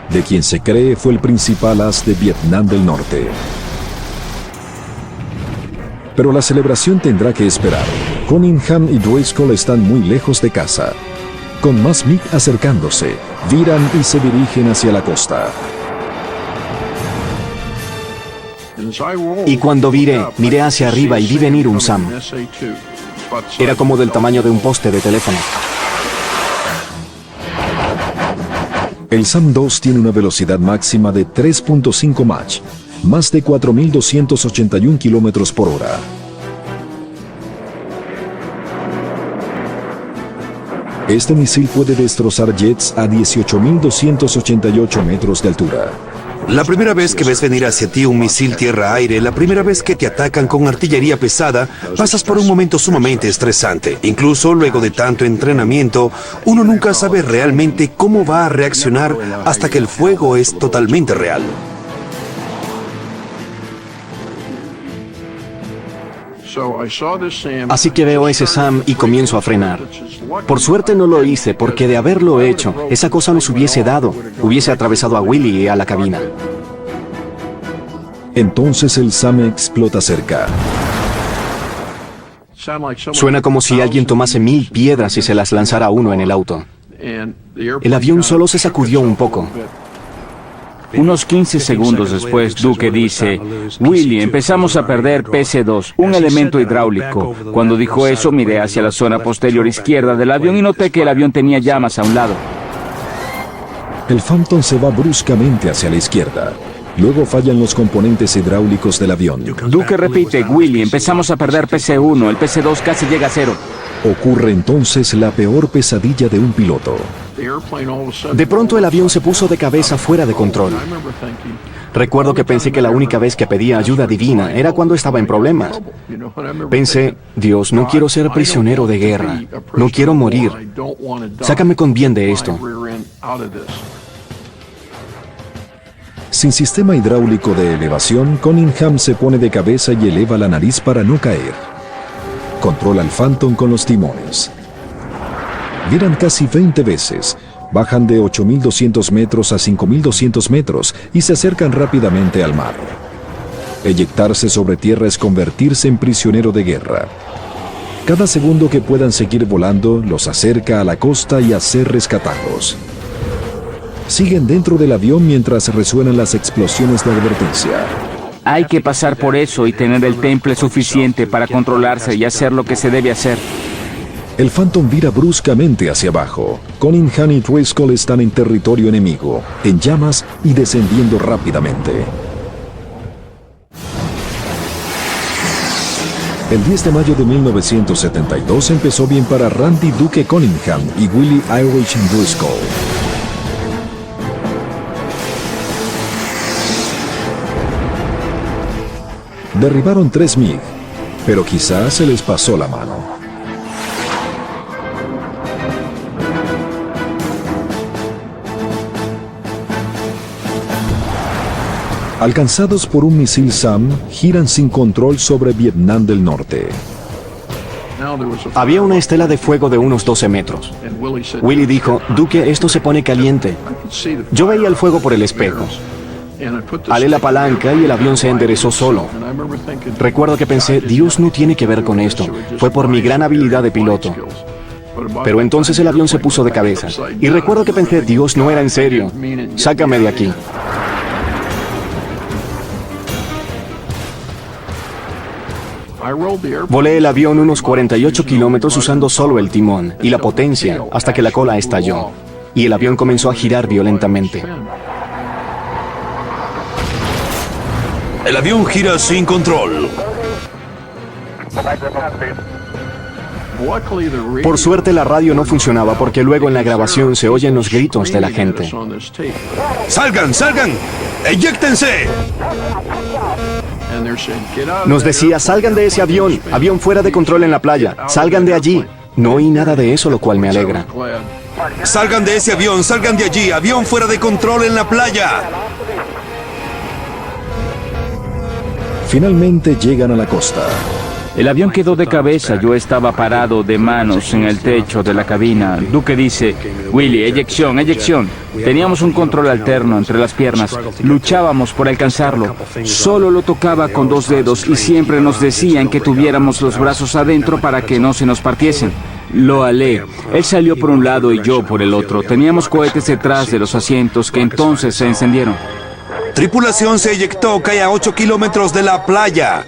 de quien se cree fue el principal as de Vietnam del Norte. Pero la celebración tendrá que esperar. Cunningham y Driscoll están muy lejos de casa. Con más MiG acercándose, viran y se dirigen hacia la costa. Y cuando viré, miré hacia arriba y vi venir un SAM. Era como del tamaño de un poste de teléfono. El SAM-2 tiene una velocidad máxima de 3.5 Mach, más de 4.281 kilómetros por hora. Este misil puede destrozar jets a 18.288 metros de altura. La primera vez que ves venir hacia ti un misil tierra-aire, la primera vez que te atacan con artillería pesada, pasas por un momento sumamente estresante. Incluso luego de tanto entrenamiento, uno nunca sabe realmente cómo va a reaccionar hasta que el fuego es totalmente real. Así que veo ese SAM y comienzo a frenar. Por suerte no lo hice, porque de haberlo hecho, esa cosa nos hubiese dado. Hubiese atravesado a Willy y a la cabina. Entonces el SAM explota cerca. Suena como si alguien tomase 1000 piedras y se las lanzara a uno en el auto. El avión solo se sacudió un poco. Unos 15 segundos después, Duke dice: Willy, empezamos a perder PC-2, un elemento hidráulico. Cuando dijo eso, miré hacia la zona posterior izquierda del avión y noté que el avión tenía llamas a un lado. El Phantom se va bruscamente hacia la izquierda. Luego fallan los componentes hidráulicos del avión. Duke repite: Willy, empezamos a perder PC-1, el PC-2 casi llega a cero. Ocurre entonces la peor pesadilla de un piloto. De pronto el avión se puso de cabeza fuera de control. Recuerdo que pensé que la única vez que pedía ayuda divina era cuando estaba en problemas. Pensé, Dios, no quiero ser prisionero de guerra. No quiero morir. Sácame con bien de esto. Sin sistema hidráulico de elevación, Cunningham se pone de cabeza y eleva la nariz para no caer. Controla el Phantom con los timones. Viran casi 20 veces. Bajan de 8.200 metros a 5.200 metros y se acercan rápidamente al mar. Eyectarse sobre tierra es convertirse en prisionero de guerra. Cada segundo que puedan seguir volando los acerca a la costa y a ser rescatados. Siguen dentro del avión mientras resuenan las explosiones de advertencia. Hay que pasar por eso y tener el temple suficiente para controlarse y hacer lo que se debe hacer. El Phantom vira bruscamente hacia abajo. Cunningham y Driscoll están en territorio enemigo, en llamas y descendiendo rápidamente. El 10 de mayo de 1972 empezó bien para Randy Duke Cunningham y Willie Irish Driscoll. Derribaron 3 MiG, pero quizás se les pasó la mano. Alcanzados por un misil SAM, giran sin control sobre Vietnam del Norte. Había una estela de fuego de unos 12 metros. Willie dijo, Duque, esto se pone caliente. Yo veía el fuego por el espejo. Alé la palanca y el avión se enderezó solo. Recuerdo que pensé, Dios no tiene que ver con esto. Fue por mi gran habilidad de piloto. Pero entonces el avión se puso de cabeza. Y recuerdo que pensé, Dios no era en serio. Sácame de aquí. Volé el avión unos 48 kilómetros usando solo el timón y la potencia hasta que la cola estalló. Y el avión comenzó a girar violentamente. El avión gira sin control. Por suerte la radio no funcionaba porque luego en la grabación se oyen los gritos de la gente. ¡Salgan, salgan! ¡Eyéctense! Nos decía, salgan de ese avión, avión fuera de control en la playa, salgan de allí. No oí nada de eso, lo cual me alegra. ¡Salgan de ese avión, salgan de allí! ¡Avión fuera de control en la playa! Finalmente llegan a la costa. El avión quedó de cabeza, yo estaba parado de manos en el techo de la cabina. Duque dice, Willie, eyección, eyección. Teníamos un control alterno entre las piernas, luchábamos por alcanzarlo. Solo lo tocaba con 2 dedos y siempre nos decían que tuviéramos los brazos adentro para que no se nos partiesen. Lo alé. Él salió por un lado y yo por el otro. Teníamos cohetes detrás de los asientos que entonces se encendieron. Tripulación se eyectó, cae a 8 kilómetros de la playa.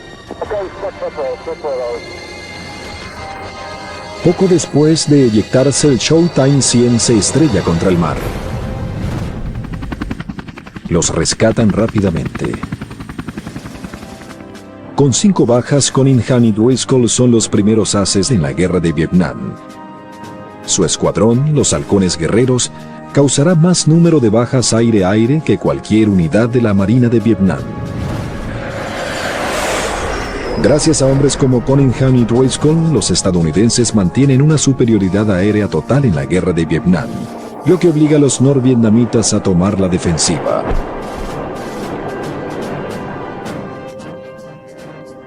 Poco después de eyectarse, el Showtime 100 se estrella contra el mar. Los rescatan rápidamente. Con 5 bajas, Cunningham y Driscoll son los primeros ases en la guerra de Vietnam. Su escuadrón, los halcones guerreros, causará más número de bajas aire-aire que cualquier unidad de la Marina de Vietnam. Gracias a hombres como Cunningham y Driscoll, los estadounidenses mantienen una superioridad aérea total en la guerra de Vietnam, lo que obliga a los norvietnamitas a tomar la defensiva.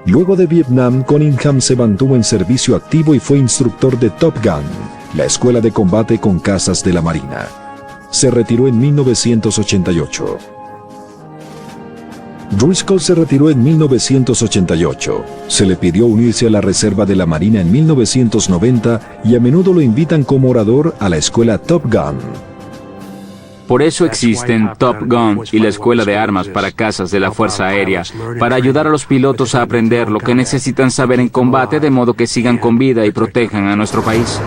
Luego de Vietnam, Cunningham se mantuvo en servicio activo y fue instructor de Top Gun, la escuela de combate con cazas de la Marina. Se retiró en 1988. Driscoll se retiró en 1988. Se le pidió unirse a la reserva de la Marina en 1990 y a menudo lo invitan como orador a la escuela Top Gun. Por eso existen Top Gun y la Escuela de Armas para Cazas de la Fuerza Aérea, para ayudar a los pilotos a aprender lo que necesitan saber en combate de modo que sigan con vida y protejan a nuestro país.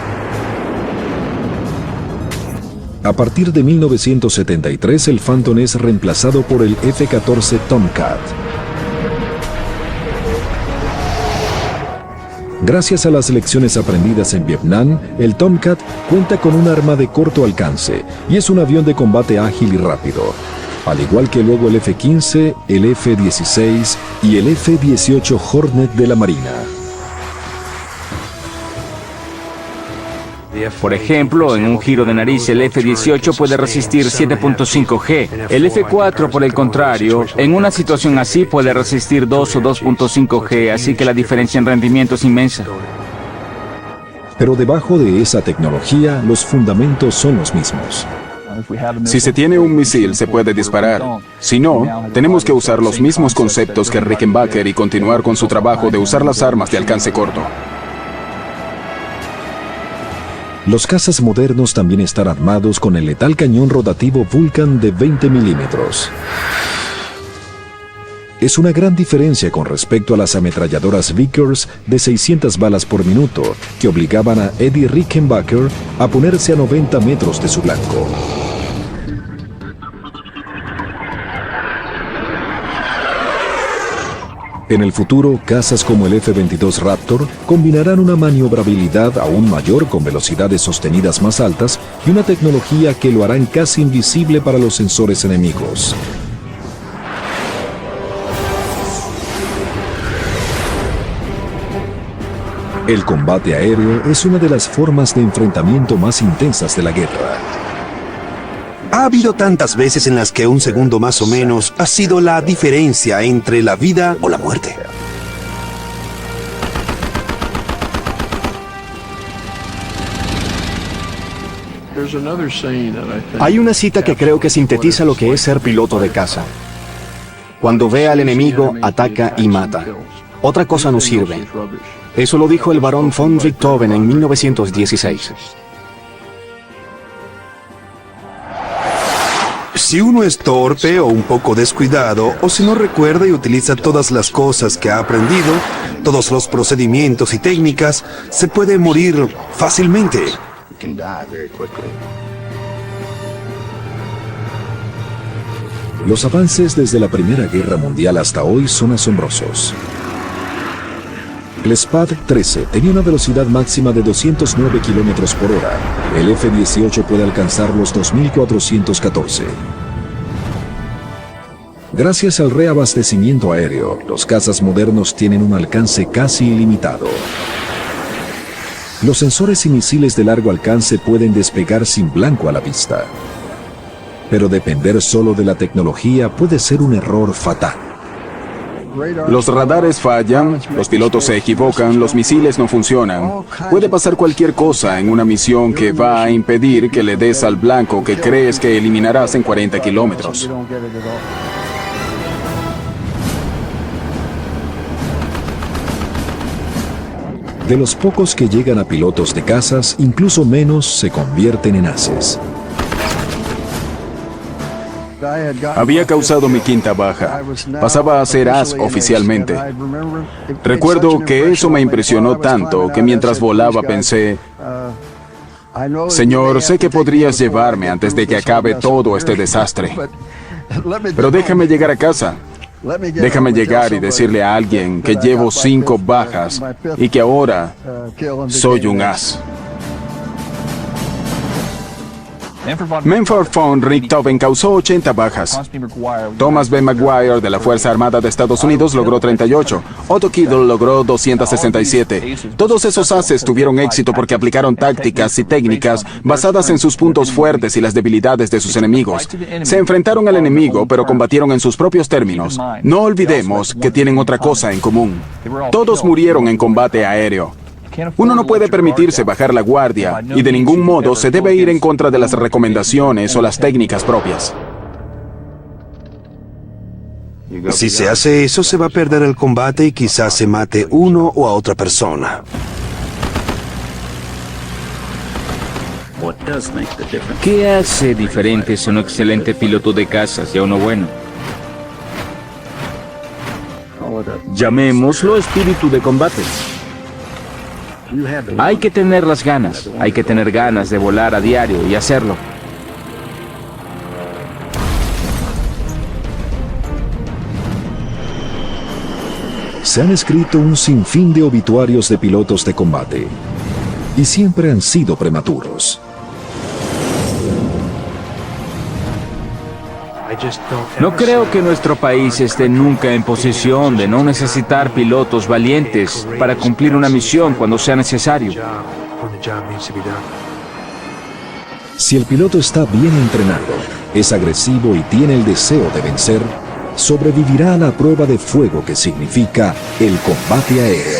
A partir de 1973, el Phantom es reemplazado por el F-14 Tomcat. Gracias a las lecciones aprendidas en Vietnam, el Tomcat cuenta con un arma de corto alcance y es un avión de combate ágil y rápido, al igual que luego el F-15, el F-16 y el F-18 Hornet de la Marina. Por ejemplo, en un giro de nariz el F-18 puede resistir 7.5 G. El F-4, por el contrario, en una situación así puede resistir 2 o 2.5 G, así que la diferencia en rendimiento es inmensa. Pero debajo de esa tecnología, los fundamentos son los mismos. Si se tiene un misil, se puede disparar. Si no, tenemos que usar los mismos conceptos que Rickenbacker y continuar con su trabajo de usar las armas de alcance corto. Los cazas modernos también están armados con el letal cañón rotativo Vulcan de 20 milímetros. Es una gran diferencia con respecto a las ametralladoras Vickers de 600 balas por minuto, que obligaban a Eddie Rickenbacker a ponerse a 90 metros de su blanco. En el futuro, cazas como el F-22 Raptor combinarán una maniobrabilidad aún mayor con velocidades sostenidas más altas y una tecnología que lo harán casi invisible para los sensores enemigos. El combate aéreo es una de las formas de enfrentamiento más intensas de la guerra. Ha habido tantas veces en las que un segundo más o menos ha sido la diferencia entre la vida o la muerte. Hay una cita que creo que sintetiza lo que es ser piloto de caza. Cuando ve al enemigo, ataca y mata. Otra cosa no sirve. Eso lo dijo el barón von Richthofen en 1916. Si uno es torpe o un poco descuidado, o si no recuerda y utiliza todas las cosas que ha aprendido, todos los procedimientos y técnicas, se puede morir fácilmente. Los avances desde la Primera Guerra Mundial hasta hoy son asombrosos. El Spad-13 tenía una velocidad máxima de 209 km por hora. El F-18 puede alcanzar los 2414. Gracias al reabastecimiento aéreo, los cazas modernos tienen un alcance casi ilimitado. Los sensores y misiles de largo alcance pueden despegar sin blanco a la vista. Pero depender solo de la tecnología puede ser un error fatal. Los radares fallan, los pilotos se equivocan, los misiles no funcionan. Puede pasar cualquier cosa en una misión que va a impedir que le des al blanco que crees que eliminarás en 40 kilómetros. De los pocos que llegan a pilotos de cazas, incluso menos se convierten en ases. Había causado mi quinta baja. Pasaba a ser as oficialmente. Recuerdo que eso me impresionó tanto que mientras volaba pensé, Señor, sé que podrías llevarme antes de que acabe todo este desastre. Pero déjame llegar a casa. Déjame llegar y decirle a alguien que llevo 5 bajas y que ahora soy un as. Memphis von Richthofen causó 80 bajas. Thomas B. Maguire de la Fuerza Armada de Estados Unidos logró 38. Otto Kiddle logró 267. Todos esos ases tuvieron éxito porque aplicaron tácticas y técnicas basadas en sus puntos fuertes y las debilidades de sus enemigos. Se enfrentaron al enemigo, pero combatieron en sus propios términos. No olvidemos que tienen otra cosa en común. Todos murieron en combate aéreo. Uno no puede permitirse bajar la guardia y de ningún modo se debe ir en contra de las recomendaciones o las técnicas propias. Si se hace eso, se va a perder el combate y quizás se mate uno o a otra persona. ¿Qué hace diferente a un excelente piloto de cazas y a uno bueno? Llamémoslo espíritu de combate. Hay que tener las ganas, hay que tener ganas de volar a diario y hacerlo. Se han escrito un sinfín de obituarios de pilotos de combate, y siempre han sido prematuros. No creo que nuestro país esté nunca en posición de no necesitar pilotos valientes para cumplir una misión cuando sea necesario. Si el piloto está bien entrenado, es agresivo y tiene el deseo de vencer, sobrevivirá a la prueba de fuego que significa el combate aéreo.